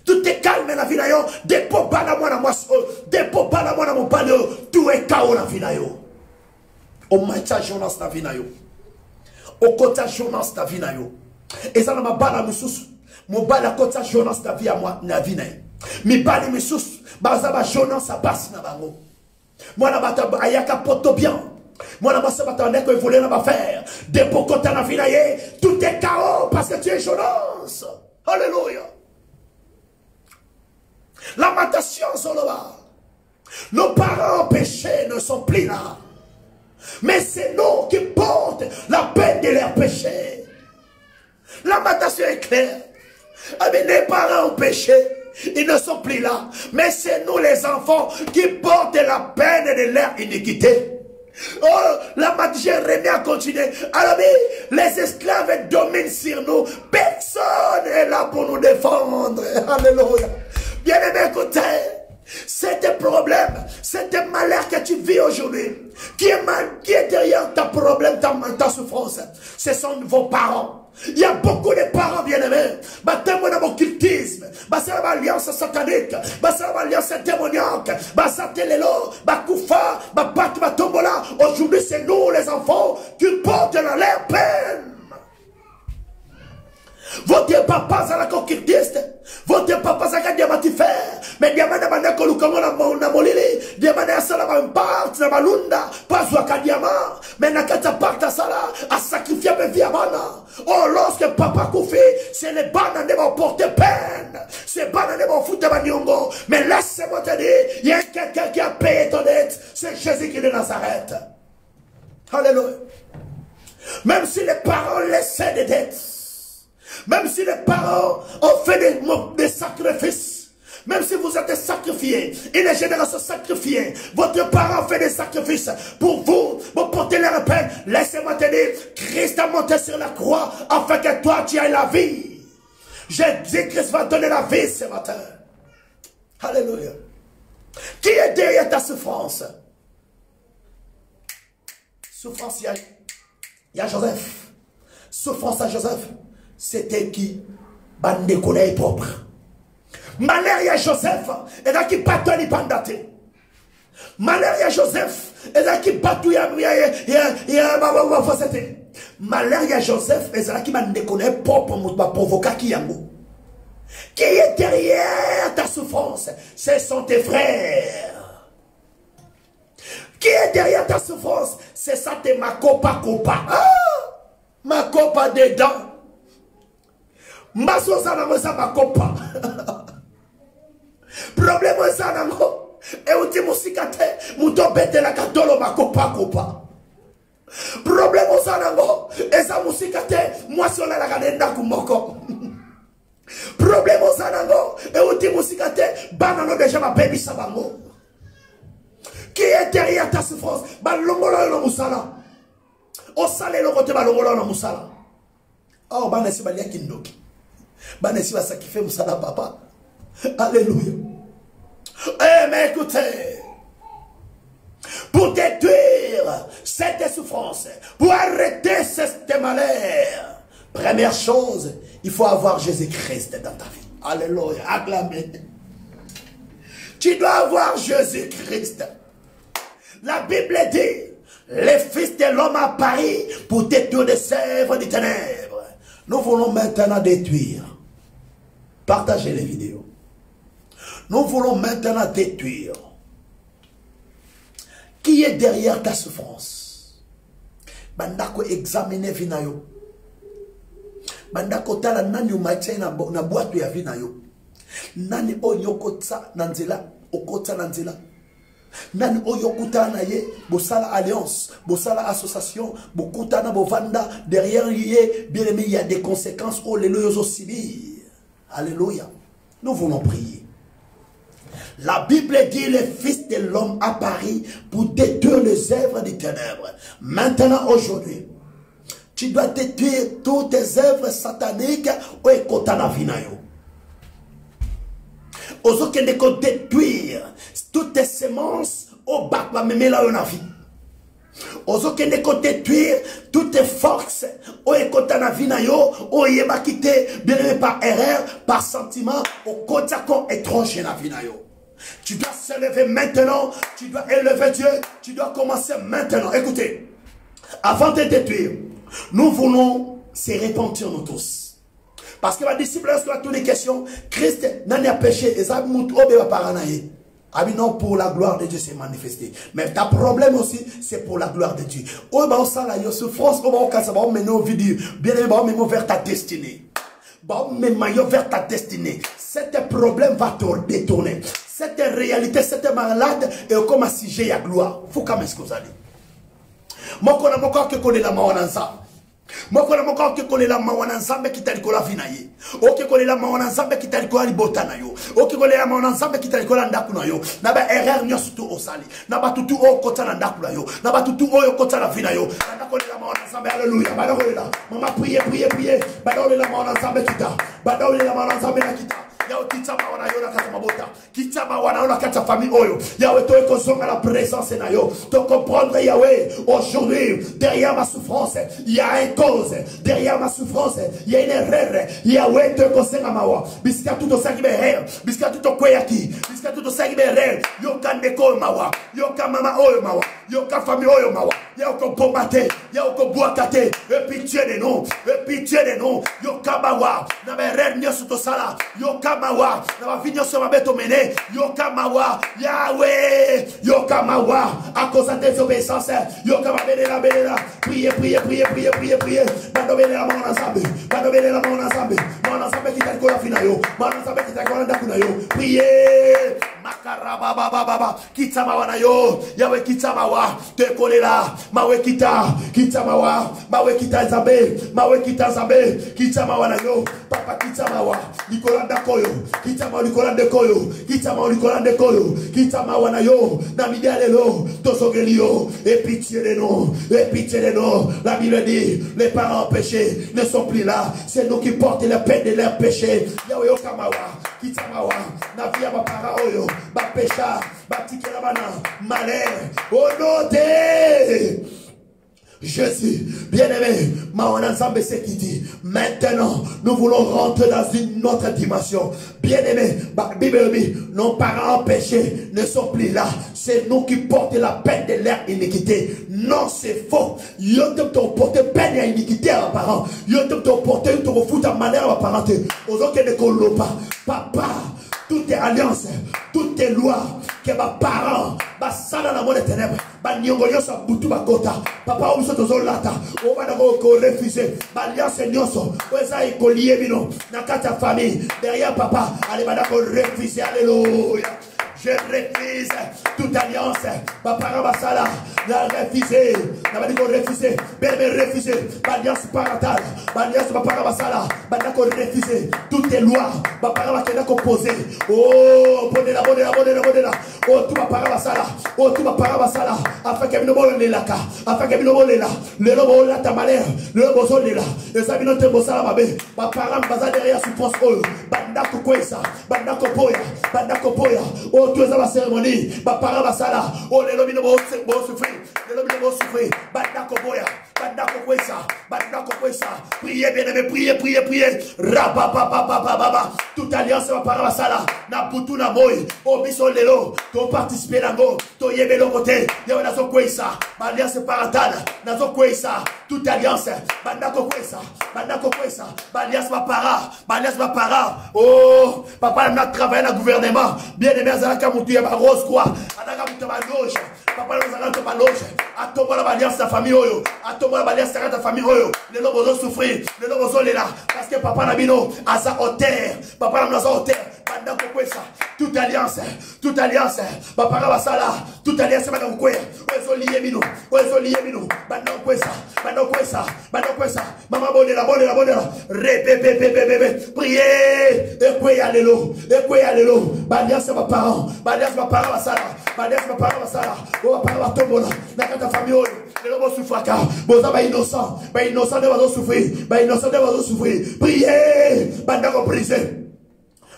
Tout est calme dans la vie. Des pots pas dans moi, des pots pas dans moi, dans mon palais. Tout est chaos dans la vie. On m'a dit journance dans la vie. On côté journance dans la vie. Et ça, m'a bala moussous. Mon bala côté journance dans la vie à moi, dans la vie. Mi bala moussous. Bazaba journance à basse dans la vie. Moi, la bataille, ayaka poto bien. Moi, la bataille, on est que voulez la faire. Des pots côté dans la vie. Tout est chaos parce que tu es journance. Alléluia. Lamentation sur le bas. Nos parents péchés ne sont plus là. Mais c'est nous qui portent la peine de leurs péchés. Lamentation est claire. Mais les parents ont péché. Ils ne sont plus là. Mais c'est nous les enfants qui portent la peine de leur iniquité. Oh, la Jérémie a continué. Alors, les esclaves dominent sur nous. Personne n'est là pour nous défendre. Alléluia. Bien aimé, écoutez, c'est un problème, c'est un malheur que tu vis aujourd'hui, qui est derrière ta problème, ta souffrance. Ce sont vos parents. Il y a beaucoup de parents bien-aimés. C'est un occultisme, c'est une alliance satanique, c'est une alliance démoniaque, c'est l'élo, koufa, tombola. Aujourd'hui, c'est nous les enfants qui portent dans leur peine. Votre papa c'est la conquististe. Votre papa c'est la diamantifère. Mais diamant n'a pas lukango na molili. Diamant n'a sala ba part na balunda. Pas soit diamant. Mais n'a kata part sala a sacrifié ma vie à mana. Oh lorsque papa koufi, c'est les bananes qui vont porter peine. C'est bananes qui vont foutre maniongo. Mais laisse-moi te dire, il y a quelqu'un qui a payé ton dette. C'est Jésus qui est de Nazareth. Alléluia. Même si les parents laissaient des dettes. Même si les parents ont fait des sacrifices, même si vous êtes sacrifiés, une génération sacrifiée, votre parent fait des sacrifices pour vous, pour porter leur peine. Laissez-moi te dire, Christ a monté sur la croix afin que toi tu aies la vie. Jésus-Christ va donner la vie ce matin. Alléluia. Qui est derrière ta souffrance? Souffrance, il y a Joseph. Souffrance à Joseph. C'était qui? Bande collègue propre. Malheur à Joseph, et là qui battu les bandates. Malheur à Joseph, et là qui battu malheur à Joseph, et là qui bande collègue propre pour provoquer qui yango. Qui est derrière ta souffrance? Ce sont tes frères. Qui est derrière ta souffrance? C'est ça, t'es ma copa. Ah! Ma copa dedans. Mbaso sanango sa makopa. Problème sanango. E uti musikate muto bete la katolo makopa. Problème sanango. E sa musikate mwasona la kadenda kumoko. Problème sanango. E uti musikate banano deja ma baby sabango. Qui est derrière ta souffrance? Balongolo no musala. O sale lo kote balongolo no musala. Oh banesi balia kindoki. Banesi va sacrifier musala papa. Alléluia. Eh mais écoutez, pour détruire cette souffrance, pour arrêter cette malheur, première chose, il faut avoir Jésus-Christ dans ta vie. Alléluia. Acclamez. Tu dois avoir Jésus-Christ. La Bible dit, les fils de l'homme apparus pour détruire les œuvres des ténèbres. Nous voulons maintenant détruire. Partagez les vidéos. Nous voulons maintenant détruire. Qui est derrière ta souffrance? Bandako examiner vinayo. Bandako tala nani umaitse na boîte ya vinayo. Nani oyokotsa nanzela, okotsa nanzela. Nani oyokutana ye, bosala alliance, bosala association, bokutana bovanda, derrière yé, bien aimé, il y a des conséquences au leloyozo subir. Alléluia. Nous voulons prier. La Bible dit les fils de l'homme apparus pour détruire les œuvres des ténèbres. Maintenant, aujourd'hui, Tu dois détruire toutes tes œuvres sataniques au ekotana vinayo. Ozo kende ko détruire toutes tes semences au bac va même là na vie. Ozo kende ko détruire toutes tes forces au ekotana vinayo au yeba quitter bien aimé par erreur, par sentiment au kotako étranger na vinayo. Tu dois se lever maintenant, tu dois élever Dieu, tu dois commencer maintenant. Écoutez, avant de détruire, nous voulons se repentir nous tous. Parce que ma disciple, lorsqu'on a toutes les questions, Christ n'a pas péché, et ça va paranaï. Ah oui, non, pour la gloire de Dieu s'est manifesté. Mais ta problème aussi, c'est pour la gloire de Dieu. Oh, bah, ça, là, il y a souffrance, oh, bah, ça va mener au vidéo. Bien aimé, bah, même vers ta destinée. Bah, même vers ta destinée. Cet problème va te détourner. Cette réalité, cette malade, et comme si j'ai la gloire. Faut quand même ce que vous allez. Moi, je connais encore que connaît la mawananza. Moi, je connais encore que connaît la mawananza, mais qui t'a dit qu'on l'a finaillé. Ok, connaît la mawananza, mais qui t'a dit qu'on l'a libotana yo. Ok, connaît la mawananza, mais qui t'a dit qu'on l'a ndakuna yo. Naba erreur nyo surtout au sali. Naba tutu o kota na ndakuna yo. Naba tutu o yo kota na vina yo. Naba connaît la mawananza, mais alléluia. Bada connaît la. Maman priez, priez, priez. Bada connaît la mawananza, mais kita. Bada connaît la mawananza, mais la kita. Yao kitama wana yo na kata mabota. Kitama wana yo na kata famille oyo. Yahweh toi kozonga la présence na yo. Tu comprendre Yahweh aujourd'hui derrière ma souffrance, il y a une cause. Derrière ma souffrance, il y a une erreur. Yahweh toi kozonga mawa. Biska tout osaki beher. Biska tout okweyaki. Biska tout osaki beher. Yo kandeko mawa. Yo ka mama oyo mawa. Yo ka famille oyo mawa. Yo ko bombate. Yo ko boakate. Et pitié de nous. Et pitié de nous. Yo ka mawa. Na beher nyoso to sala. Yo ka Mawa, na vinyo sur ma bête mené, Yokamawa, Yahweh, Yokamawa, à cause de désobéissance, Yokamabela, Bela, priez, priez, priez, priez, priez, priez, Bandobele la mona ensemble, Bandobele la mona ensemble, mon ensemble qui t'a dit la finayo, mon ensemble qui t'a dit la kunayo, priez, Makaraba, baba, Kitamawa yo, Yahweh Kitamawa, te kolela, Mawe Kita, Kitamawa, Mawe Kita Zambe, Mawe Kita Zambe, Kitamawa na yo, Papa Kitamawa, Nicolanda Koyo. Kitama Nicolande Koyo, Kitama Nicolande Koyo, Kitama Wanayo, Namidialelo, Tosogelio, et pitié de nous, et pitié de nous. La Bible dit, les parents péchés ne sont plus là, c'est nous qui portons la peine de leurs péchés. Yahweh Okamawa, Kitamawa, Navia ma paraoyo, ma pécha, ma tikeramana, malheur, honoré. Jésus, bien-aimé, maintenant, nous voulons rentrer dans une autre dimension. Bien-aimé, Bible dit, nos parents péchés ne sont plus là. C'est nous qui portons la peine de leur iniquité. Non, c'est faux. Yo te porter peine et iniquité à parents. Yo te porter, te refoutre à manière à parenté. Aux autres ne collent pas. Papa, toutes tes alliances, toutes tes lois, que ma parents, ma sana la mode des ténèbres, ma nyongolio sa boutou ma kota, papa ou soto zolata, ou ma nako refusé, ma alliance nyoso, ou ça y collier bino, nakata famille, derrière papa, allez ma nako refusé, alléluia. Je refuse toute alliance. Ma parent Basala n'a refusé. N'a pas dit qu'on refusait. Belle refusé. Ma alliance parentale. Ma alliance ma parent Basala. Ma n'a qu'on refusé. Toutes les lois. Ma parent n'a qu'on posé. Oh, bonne la. Oh, tout ma parent Basala. Oh, tout ma parent Basala. Afin qu'elle ne vole la ka. Afin qu'elle ne vole la. Le lobo la ta malheur. Le lobo zone là. Et ça vient de bossala ma bé. Ma parent Basala derrière souffrance. Oh, banda kokoisa. Banda kopoya. Banda kopoya. Oh, tu es à la cérémonie, ma parole va ça là. Oh, les lobbies ne vont souffrir. Les lobbies ne vont souffrir. Bandako boya, bandako kwesa. Priez, bien aimé, priez. Rababababababa. Toute alliance ma parole va ça là. Na putu na moy. Oh, biso lelo. To participer nango. To yebe lo côté. Y'a nazo kwesa. Ma alliance parentale. Nazo kwesa. Toute alliance. Bandako kwesa. Ma alliance ma para. Oh, papa n'a travaillé dans le gouvernement. Bien aimé, Zalaka Moutou Yaba Rose quoi. Adaka Moutou loge. Papa nous allons pas loge. À ton la alliance ta famille oyo. À ton la alliance ta famille oyo. Les lobes vont souffrir. Les lobes vont là. Parce que papa n'a bino à sa hauteur. Papa n'a sa hauteur. Bandako kwesa. Toute alliance. Papa n'a ça là. Toute alliance va dans quoi. Ozo lié bino. Bandako kwesa. Maman bonne la. Répé. Priez. Et quoi y aller l'eau. Alliance ma parent. Alliance ma parent va ça là. Oh, papa va tomber là. Nakata famille. le bon souffrir car bon ça innocent de va souffrir, innocent de va souffrir. Priez, bandako brisé.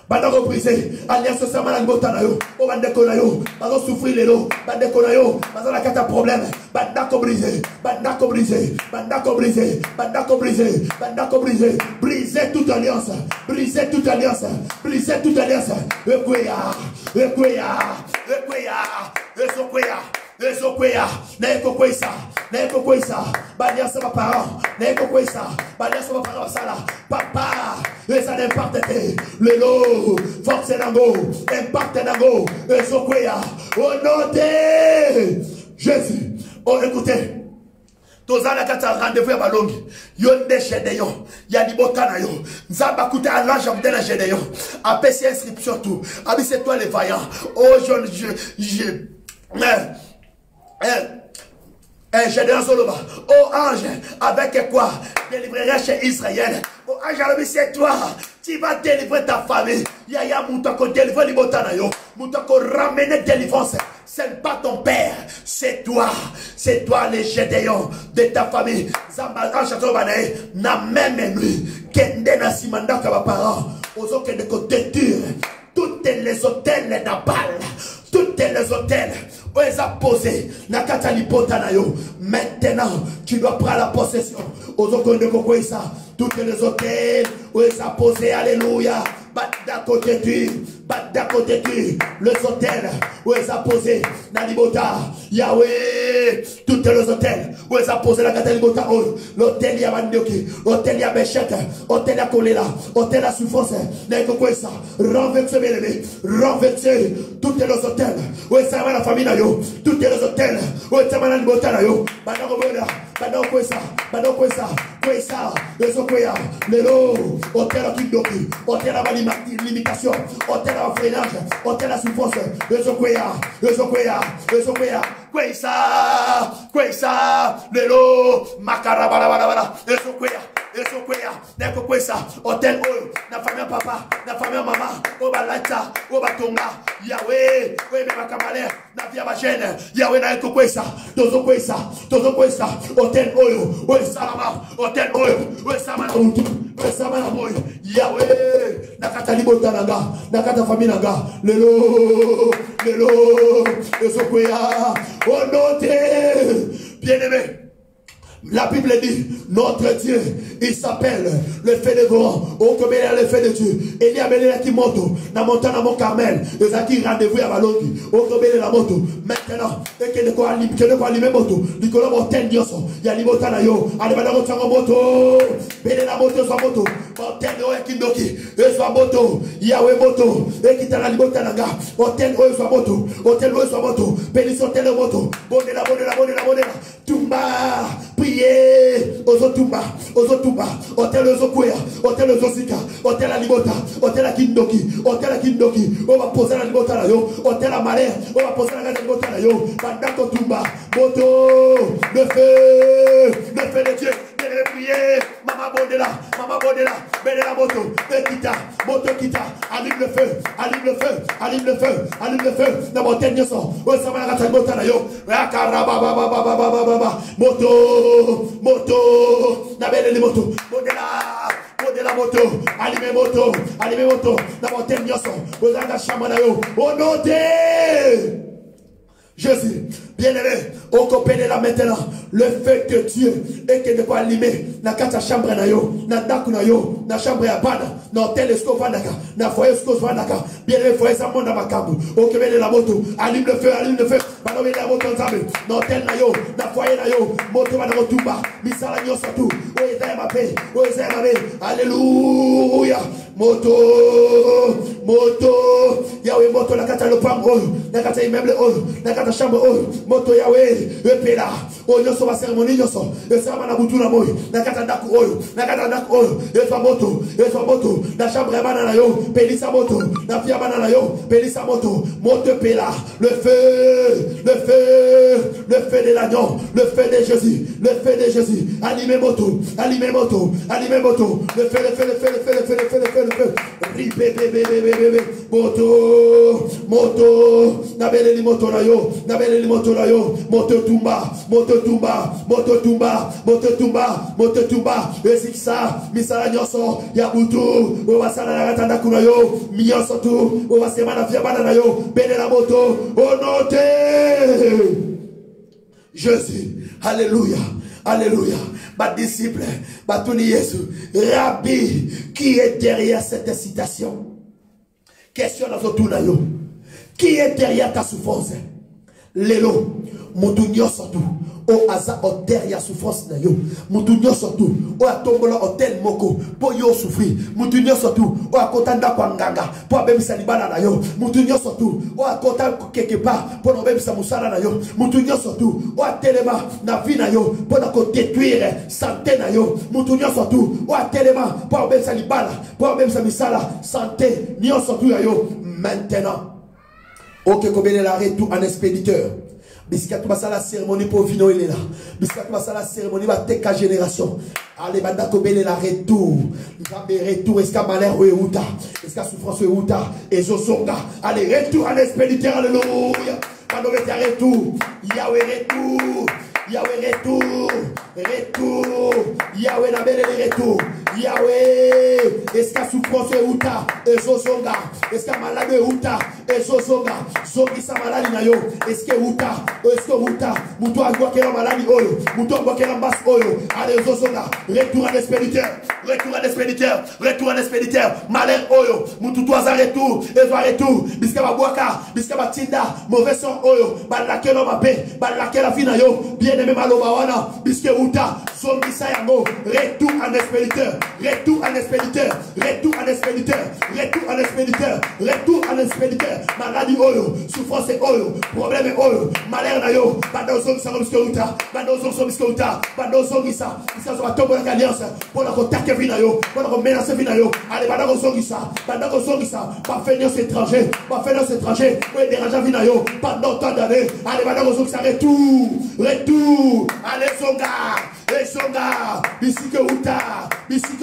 Bandako brisé, alliance sociale à l'Ibotanayo, au Bandekonayo, Bando souffrir les lots, Bandekonayo, Bando la carte à problème, Bandako brisé, Bandako brisé, Bandako brisé, Bandako brisé, Bandako brisé, brisez toute alliance, brisez toute alliance, brisez toute alliance, Ezokwea, Nekokwesa, Balias ma parent, Nekokwesa, Balias ma parent, Sala, Papa, ça n'impacte le lot, force nango, impact nango, Ezokwea, au nom de Jésus. Oh, écoutez. Tozala kata rendez-vous ya balongi yonde Gédéon ya libotana yo nzamba kuta alage amdela Gédéon apesi inscription tout abi c'est toi les vaillants oh Gédéon Zoloba oh ange avec quoi délivrerai chez Israël oh ange alors c'est toi tu vas délivrer ta famille yaya moutako délivrer libotana yo moutako ramener délivrance. C'est pas ton père, c'est toi les Gédéons de ta famille. Zamba Anchatovane, na même nuit, Kende na Simanda Kabaparant, aux autres de détruire toutes les hôtels d'Abal, toutes les hôtels où ils ont posé, Nakatalipotanayo. Maintenant, tu dois prendre la possession. Aux autres de Kokoïsa, toutes les hôtels où ils ont posé, alléluia. Badako détruit, les hôtels où ils ont posé, Nalibota, Yahweh, toutes les hôtels où ils ont posé la Katalibota, l'hôtel Yamandioki, l'hôtel Yabéchette, l'hôtel Yakolela, l'hôtel La Souffrance, Nekokwesa, renversez mes amis, renversez toutes les hôtels où ils ont la famille, toutes les hôtels où ils ont la Libota, Kwesa, les Okwea, les lots, hôtel à Kindoki, hôtel à limitation, hôtel à freinage, hôtel à souffrance, les Okwea, Kwesa, les lots, Makarabara, les Okwea, Neko Kwesa, hôtel oil, na famille papa, na famille maman, Obalata, Obatonga, Yahweh, Makamale, na via Bagène, Yahweh na Eko Kwesa, Tozo Kwesa, hôtel oil, Salama, hôtel oil, Samana Boy, Yahweh, Nakata Libota Naga, Nakata famille Naga, Lelo, Ezokwea, oh non, bien-aimé. La Bible dit, notre Dieu, il s'appelle le feu dévorant. Oh, comme il a le feu de Dieu. Il y a belé qui monte, na montagne à mon Carmel. Les acquis rendez-vous à Balongi. Oh, comme il a la moto. Maintenant, et que de quoi allumer moto. Nicolas Montagne Diosso. Il y a l'imotana yo. Allez, madame, on tient en moto. Belé la moto, soit moto. Montagne yo, et Kindoki. Et soit moto. Yahweh moto. Et qui t'a la limotana ga. Montagne yo, soit moto. Hôtel yo, soit moto. Béni son tel moto. Bonne la. Tumba. Priez. Ozotumba. Hôtel Ozokwea. Hôtel Ozosika. Hôtel à Libota. Hôtel à Kindoki. On va poser la Libota là yo. Hôtel à Malais. On va poser la Libota là yo. Bandako Tumba. Moto. Le feu de Dieu. Priez. Maman Bondela. Belle la moto. Moto kita. Allume le feu. Na montagne son. On s'en va la Libota là yo. Moto, na belle les motos, Bondela moto, allumez moto, na montagne yoso, aux anga chamana yo, au nom de Jésus, bien-aimé, on compare là maintenant, le fait que Dieu est que de quoi allumer, na kata chambre na yo, na daku na yo, na chambre ya bana, na hôtel esco vandaka, na foyer esco vandaka, bien-aimé, foyer sa monde na makambu, on compare la moto, allume le feu, balome la moto nzambe, na hôtel na yo, na foyer na yo, moto na motumba, misala nyoso tu, oeza ma paix, alléluia, moto, Yahweh moto na kata lopam oyo, na kata immeuble oyo, na kata chambre oyo, moto Yahweh, epela, oyo nyoso ba cérémonie nyoso, esama na butu na moyo, na kata ndaku oyo, eswa moto, na chambre bana na yo, pelisa moto, na fia bana na yo, pelisa moto epela, le feu de l'agneau, le feu de Jésus, allumez moto, le feu, Moto, moto, nabele li moto na yo, nabele li moto na yo, moto tumba, moto tumba, moto tumba, moto tumba, moto tumba, esiksa, misala nyoso, ya butu, ovasala na gatanda kuna yo, mioso tu, ovasema na fiabana na yo, bene la moto, onote, Jésus, alléluia, alléluia, ma disciple, Batuni Yesu, Rabbi, qui est derrière cette citation? Question dans ton tour. Qui est derrière ta souffrance? Lelo, Moutounio surtout. O asa o derrière souffrance na yo. Moutounio surtout. O atombola hotel moko. Po yo souffrir. Moutounio surtout. O akotanda kwa nganga. Po abemisa libana na yo. Moutounio surtout. O akota quelque part. Po nobemisa musala na yo. Moutounio surtout. O atelema na vie na yo. Po na ko détruire santé na yo. Moutounio surtout. O atelema. Po abemisa libana. Po abemisa misala santé. Nio surtout ya yo. Maintenant. Ok, comme il est là, retour en expéditeur. Biscuit tout ça la cérémonie pour vino il est là. Biscuit tout ça la cérémonie va teka génération. Allez banda comme il est là, retour. Retour, est-ce qu'il malheur ou outa? Est-ce qu'il souffrance ou outa? Et Zosonga. Allez, retour en expéditeur, alléluia. Quand on est retour, Yahweh retour. Yahweh retour, retour, Yahweh n'a belle retour, Yahweh, est-ce qu'il y a souffrance et outa, et Zosonga, est-ce qu'il y a malade et outa, et Zosonga, Zongi sa maladie na yo, est-ce que outa, Moutou a quoi qu'elle a maladie oyo, Moutou a quoi qu'elle a basse oyo, allez Zosonga, retour à l'expéditeur, retour à l'expéditeur, retour à l'expéditeur, malheur oyo, Moutou toi à retour, et toi retour, bisque ma boaka, bisque ma tinda, mauvais son oyo, balake no ma paix, balake la vie na yo, bien aimé Malobawana, bisque Outa, Zongi Sayango, retour en expéditeur, retour en expéditeur, retour en expéditeur, retour en expéditeur, retour en expéditeur, maladie oyo, souffrance oyo, problème oyo, malheur na yo, bando Zongi Sango bisque Outa, bando Zongi bisque Outa, bando Zongi sa, bisque Zongi tombe la alliance, pour la contacter vina yo, pour la menacer vina yo, allez bando Zongi sa, pas venir étranger, pas venir étranger, pour déranger vina yo, pendant tant d'années, allez bando Zongi sa, retour, allez Songa, bisike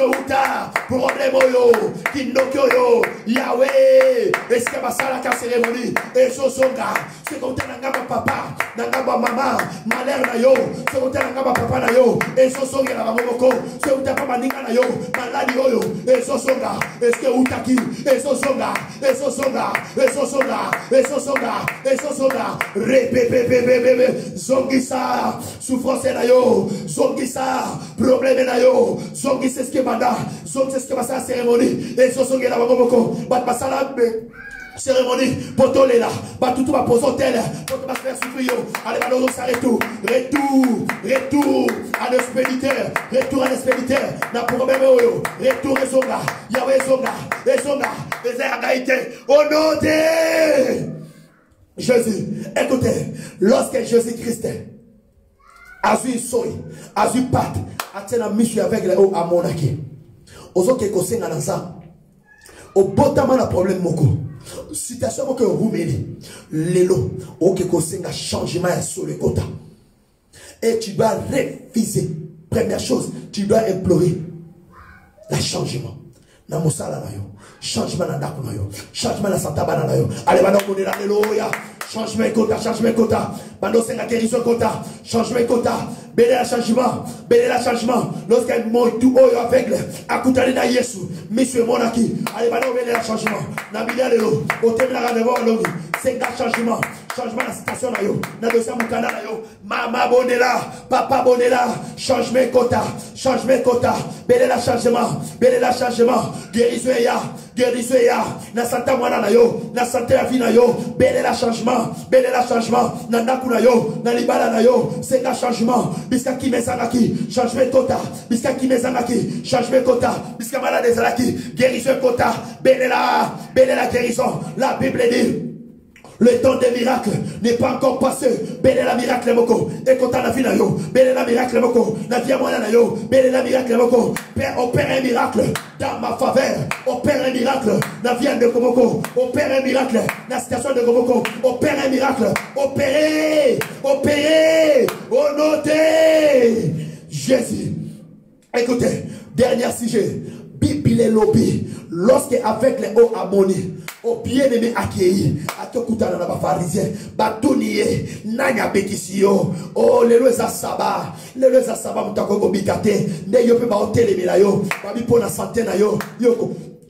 Outa, problème yo, kinokyo yo, Yahweh, est-ce que ma salle a cérémonie, et Songa, c'est comme t'es nangaba papa, nangaba maman, malheur na yo, c'est comme t'es nangaba papa na yo, et Songa na mamoko, c'est comme t'es pas maninga na yo, maladi yo, et Songa, est-ce que Outa qui, et Songa, répépépépépé, Zongisa, souffrance na yo, Zongisa, problème na yo, Zongisa ce que manda, Zongisa ce que va la cérémonie, et Songa na mamoko, bat basala cérémonie, potole là, bat tout va poser tel, pour te faire souffrir, allez, alors ça retour à l'expéditeur, retour à l'expéditeur, n'a problème, retour et Songa, Yahweh Songa, les Agaïté, au nom de Jésus. Écoutez, lorsque Jésus-Christ a vu soy, a vu pat, a tenu mission avec les hauts à monaki, aux autres qui conseillent dans ça, au bottom de problème moko. Situation que vous menez, l'élo, au que conseille un changement sur le quota. Et tu dois refuser. Première chose, tu dois implorer le changement. Na musala na yo, changement na ndako na yo, changement na santabana na yo. Allez, maintenant on est là, alléluia. Changement quota. Bando c'est la guérison quota. Changement quota. Béné la changement. Lorsqu'elle monte tout haut aveugle, à côté de Yesu, monsieur monaki. Allez, maintenant béné la changement. Nabila lelo, au thème la rendez-vous longue. C'est un changement de la situation na yo. Na dossier mukana na yo. Mama bonela, papa bonela. Changement quota. Béné la changement. Guérison ya. Na santa mwana na yo, na santé la vie na yo. Béné la changement. Na ndaku na yo, na libala na yo. C'est un changement. Biska ki mezanaki, changement quota. Biska ki mezanaki, changement quota. Biska malade ezalaki, guérison quota. Béné la guérison. La Bible dit, le temps des miracles n'est pas encore passé. Béné la miracle moko. Et quand on a vu na yo, béné la miracle moko. Na vie moi na yo, béné la miracle moko. Père, opère un miracle dans ma faveur. Opère un miracle dans la vie de Komoko. Opère un miracle dans la situation de Komoko. Opère un miracle. Opérez. Au nom de Jésus. Écoutez, dernier sujet. Bible lobby. lorsque avec les hauts harmonies, au bien-aimé accueilli, à te coûter dans la pharisien, batonier, nanya bekisio, oh, les lois à sabbat, moutako bikate, ne yo pe ba hôtel et yo, babi pour la santé na yo,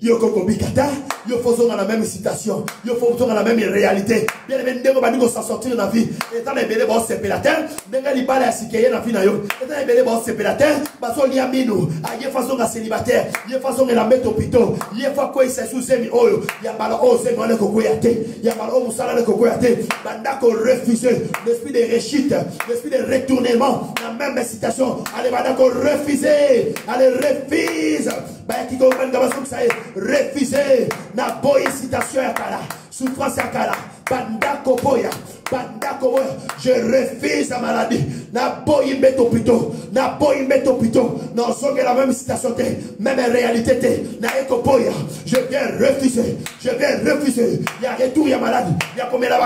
Yoko bikata, yo faisons dans la même citation, yo faisons dans la même réalité. Bien aimé, ndego bandiko s'en sortir dans la vie. Étant les bébés bon sépélateur, ndenge li bala sikeye dans vie na yo. Étant les bébés bon sépélateur, baso li aminu, a ye façon ga célibataire, ye façon la mettre hôpital, ye fa ko isa sous semi oyo, ya bala o se ngone ko koyate, ya bala o musala ne ko koyate, bandako refuser l'esprit de rechute, l'esprit de retournement, la même citation, allez bandako refuser, allez refuse, ba ki ko man gabaso ça refuser na boy citation ya kala souffrance ya kala bandako boya je refuse la maladie na boy meto pito na songe la même citation même réalité na eko boya je viens refuser il y a retour ya maladie il y a combien la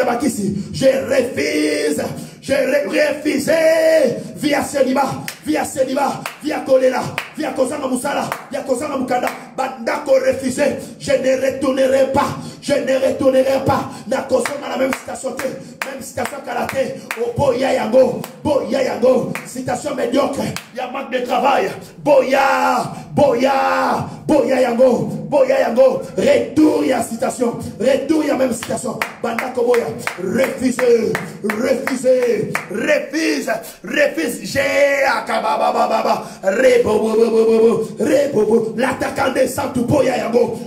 bakisi je refuse via célibat via choléra via kozanga musala via kozanga mukanda bandako refuser je ne retournerai pas na kozanga la même citation kalate o boya yango citation médiocre il y a manque de travail boya yango retour ya citation retour ya même citation bandako boya refuse j'ai akababa rebobo l'attaquant descend tout boya yango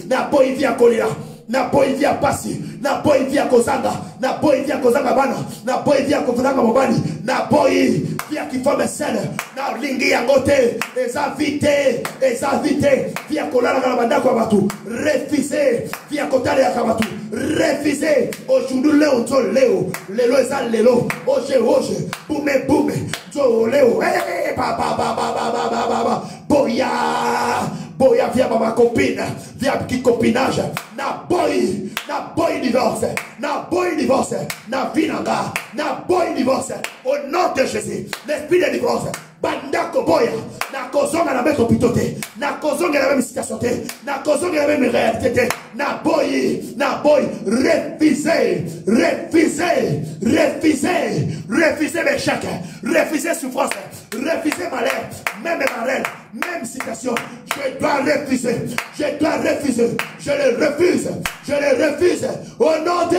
na boy via choléra na boy via pasi na boy via kozanga bana na boy via kozanga mobali na boy via qui forme scène na lingi yango te eza vite via kolala na bandako abatu refuser via kotale ya kabatu refuser aujourd'hui leo eza lelo oje bume jo leo boya via ma copine via qui copinage na boy divorce na vinanga na boy divorce au nom de Jésus l'esprit de divorce bandako boya na kozonga na beto pitote na kozonga la même situation te na kozonga la même réalité na boy refuser l'échec refuser souffrance refuser malheur même situation je dois refuser je le refuse au nom de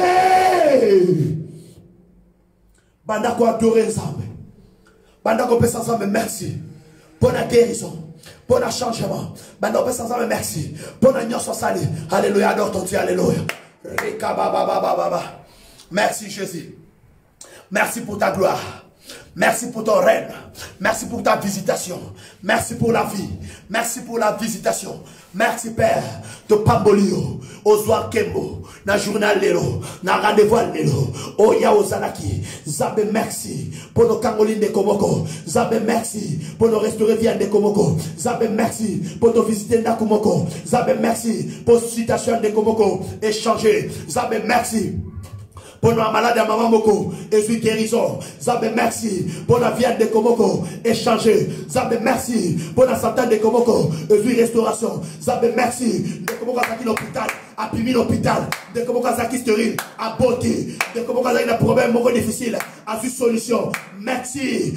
bandako adorer ensemble bandako pesa ensemble merci pour la guérison pour le changement bandako pesa ensemble merci pour la nyonso sali alléluia adore ton Dieu alléluia merci Jésus merci pour ta gloire. Merci pour ton règne. Merci pour ta visitation. Merci pour la vie. Merci pour la visitation. Merci Père de Pambolio, Ozoa Kembo, na journal Lelo, na rendez-vous Lelo, Oya Ozanaki, Zabe merci pour nos Kangolines de Komoko, Zabe merci pour nos restaurer viande de Komoko, Zabe merci pour nos visiter de Komoko, Zabe merci pour citation de Komoko, échanger, Zabe merci. Pour nos malades à maman Moko, et suis guérison. Zabe merci. Pour la viande de Komoko, échanger. Zabe merci. Pour la santé de Komoko, et suis restauration. Zabe merci. De Komoko Zaki l'hôpital, à Pimi l'hôpital. De Komoko Zaki stérile, à beauté. De Komoko Zaki un problème Moko difficile, à su solution. Merci.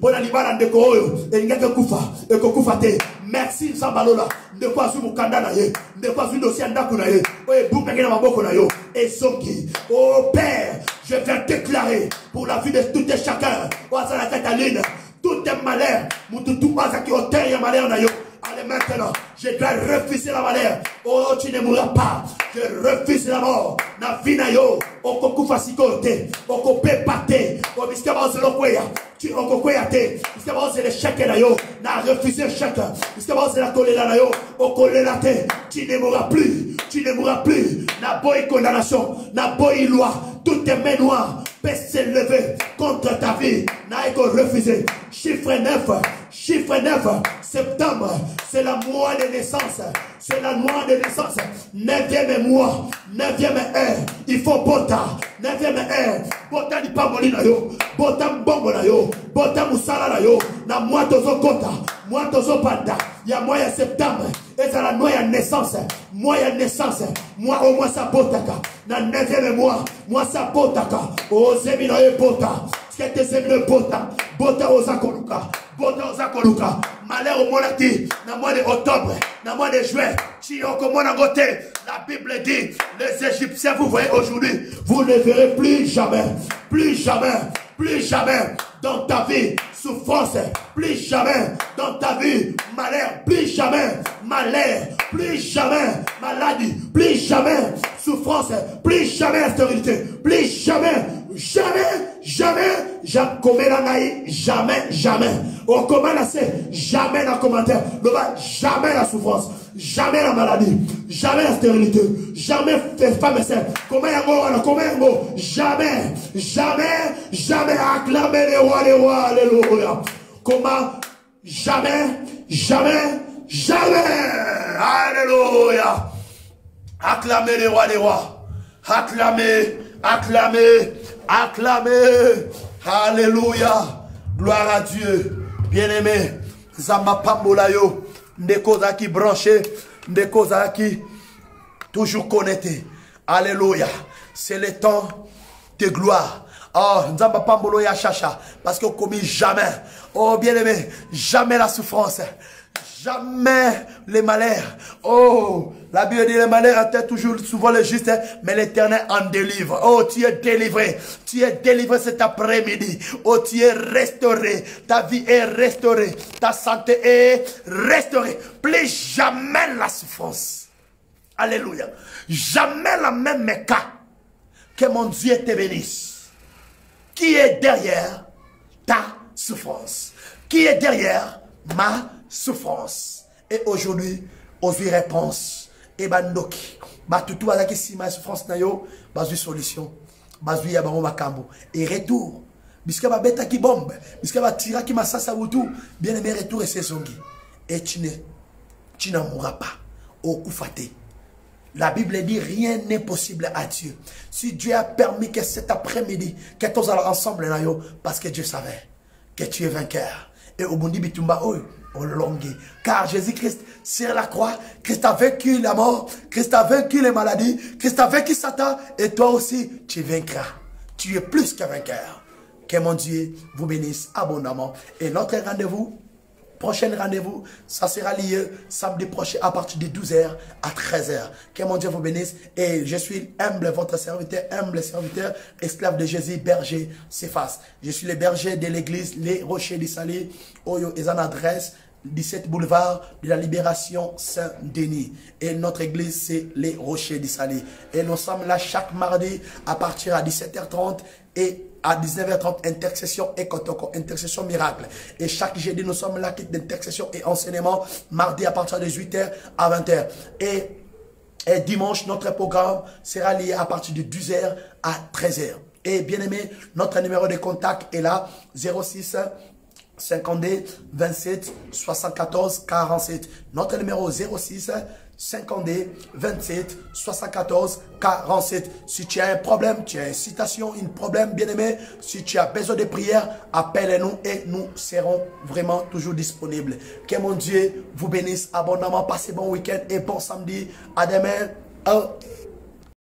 Pour la libara de Koyo, et n'y a que Koufa, et Kokufate. Merci Zambalola. De quoi sur Mukanda naye, de quoi sur dossier Ndaku naye, et Boukagena Maboko nayo, et Soki. Oh Père, je viens déclarer pour la vie de tout et chacun, oh ça la Cataline, tout est malheur, Moutoutou Azaki Oter et malheur nayo. Allez maintenant, je dois refuser la malheur. Oh, tu ne mourras pas. Je refuse la mort. Na vinayo, okoku fasikote, okope pate, obiskaba ozolokwea, tu okokweyate, biskaba ozele chèque nayo, na refusé chèque, biskaba ozela kolela nayo, okolelate, tu ne mourras plus, na boy condamnation, na boy loi, toutes tes mains noires peuvent s'élever contre ta vie, na eko refusé, chiffre 9, Chiffre 9, septembre, c'est la mois de naissance. C'est la mois de naissance. 9e mois, 9e heure. Il faut bota. 9e heure. Bota di pamboli na yo. Bota mbongo na yo. Bota musala na yo. Na mois tozo kota. Mois tozo panda. Ya mois ya septembre. Et c'est la mois ya naissance. Mois ya naissance. Mois au moins ça botaka. Na 9e mois. Mois ça botaka. O zemi na yo bota. Skete zemi na bota. Bota ozakoluka. Bota ozakoluka. Malheur au monati, dans le mois d'octobre, dans le mois de juin, la Bible dit, les Égyptiens, vous voyez aujourd'hui, vous ne verrez plus jamais, plus jamais, plus jamais dans ta vie, souffrance, plus jamais dans ta vie, malheur, plus jamais, malheur, plus jamais, maladie, plus jamais, souffrance, plus jamais, stérilité, plus jamais, jamais, jamais, jamais, jamais. On commence jamais la commentaire, jamais la souffrance, jamais la maladie, jamais la stérilité, jamais femme et sœur. Comment jamais, jamais, jamais acclamer les rois, alléluia. Comment jamais, jamais, jamais, alléluia. Acclamer les rois, acclamer, acclamer, acclamer, alléluia. Gloire à Dieu. Bien-aimé, Zamba Pambola yo, Ndekoza qui branché, Ndekoza qui toujours connecté. Alléluia. C'est le temps de gloire. Oh, Zamba Pambolo ya chacha. Parce qu'on commis jamais. Oh, bien-aimé, jamais la souffrance. Jamais les malheurs. Oh, la Bible dit les malheurs atteignent toujours souvent le juste, mais l'Éternel en délivre. Oh, tu es délivré. Tu es délivré cet après-midi. Oh, tu es restauré. Ta vie est restaurée. Ta santé est restaurée. Plus jamais la souffrance. Alléluia. Jamais la même cas. Que mon Dieu te bénisse. Qui est derrière ta souffrance? Qui est derrière ma souffrance? Et aujourd'hui, aujourd'hui réponse. Et bandoki. Batutu azaki si ma souffrance na yo, bazu solution. Bazu ya bango makambo. Et retour. Biska ba beta ki bombe. Biska ba tira ki masasa wutu. Bien aimé retour et sesongi. Et tu ne mourras pas. Au kufate. La Bible dit rien n'est possible à Dieu. Si Dieu a permis que cet après-midi, que tous allons ensemble là yo, parce que Dieu savait que tu es vainqueur. Et au bondi bitumba car Jésus-Christ sur la croix, Christ a vaincu la mort, Christ a vaincu les maladies, Christ a vaincu Satan, et toi aussi tu vaincras. Tu es plus qu'un vainqueur. Que mon Dieu vous bénisse abondamment. Et notre rendez-vous, prochain rendez-vous, ça sera lié samedi prochain à partir de 12h à 13h. Que mon Dieu vous bénisse. Et je suis humble, votre serviteur, esclave de Jésus, berger Cephas. Je suis le berger de l'église Les Rochers du Salé. Oyo est en adresse 17 boulevard de la Libération Saint-Denis. Et notre église, c'est Les Rochers du Salé. Et nous sommes là chaque mardi à partir à 17h30 et à 19h30, intercession et kotoko, intercession miracle. Et chaque jeudi, nous sommes là, d'intercession et enseignement, mardi à partir de 18h à 20h. Et dimanche, notre programme sera lié à partir de 12h à 13h. Et bien aimé, notre numéro de contact est là, 06 52 27 74 47. Notre numéro 06 52 27 74 47. Si tu as un problème, tu as une citation, un problème, bien aimé, si tu as besoin de prière, appelle-nous et nous serons vraiment toujours disponibles. Que mon Dieu vous bénisse abondamment. Passez bon week-end et bon samedi. À demain.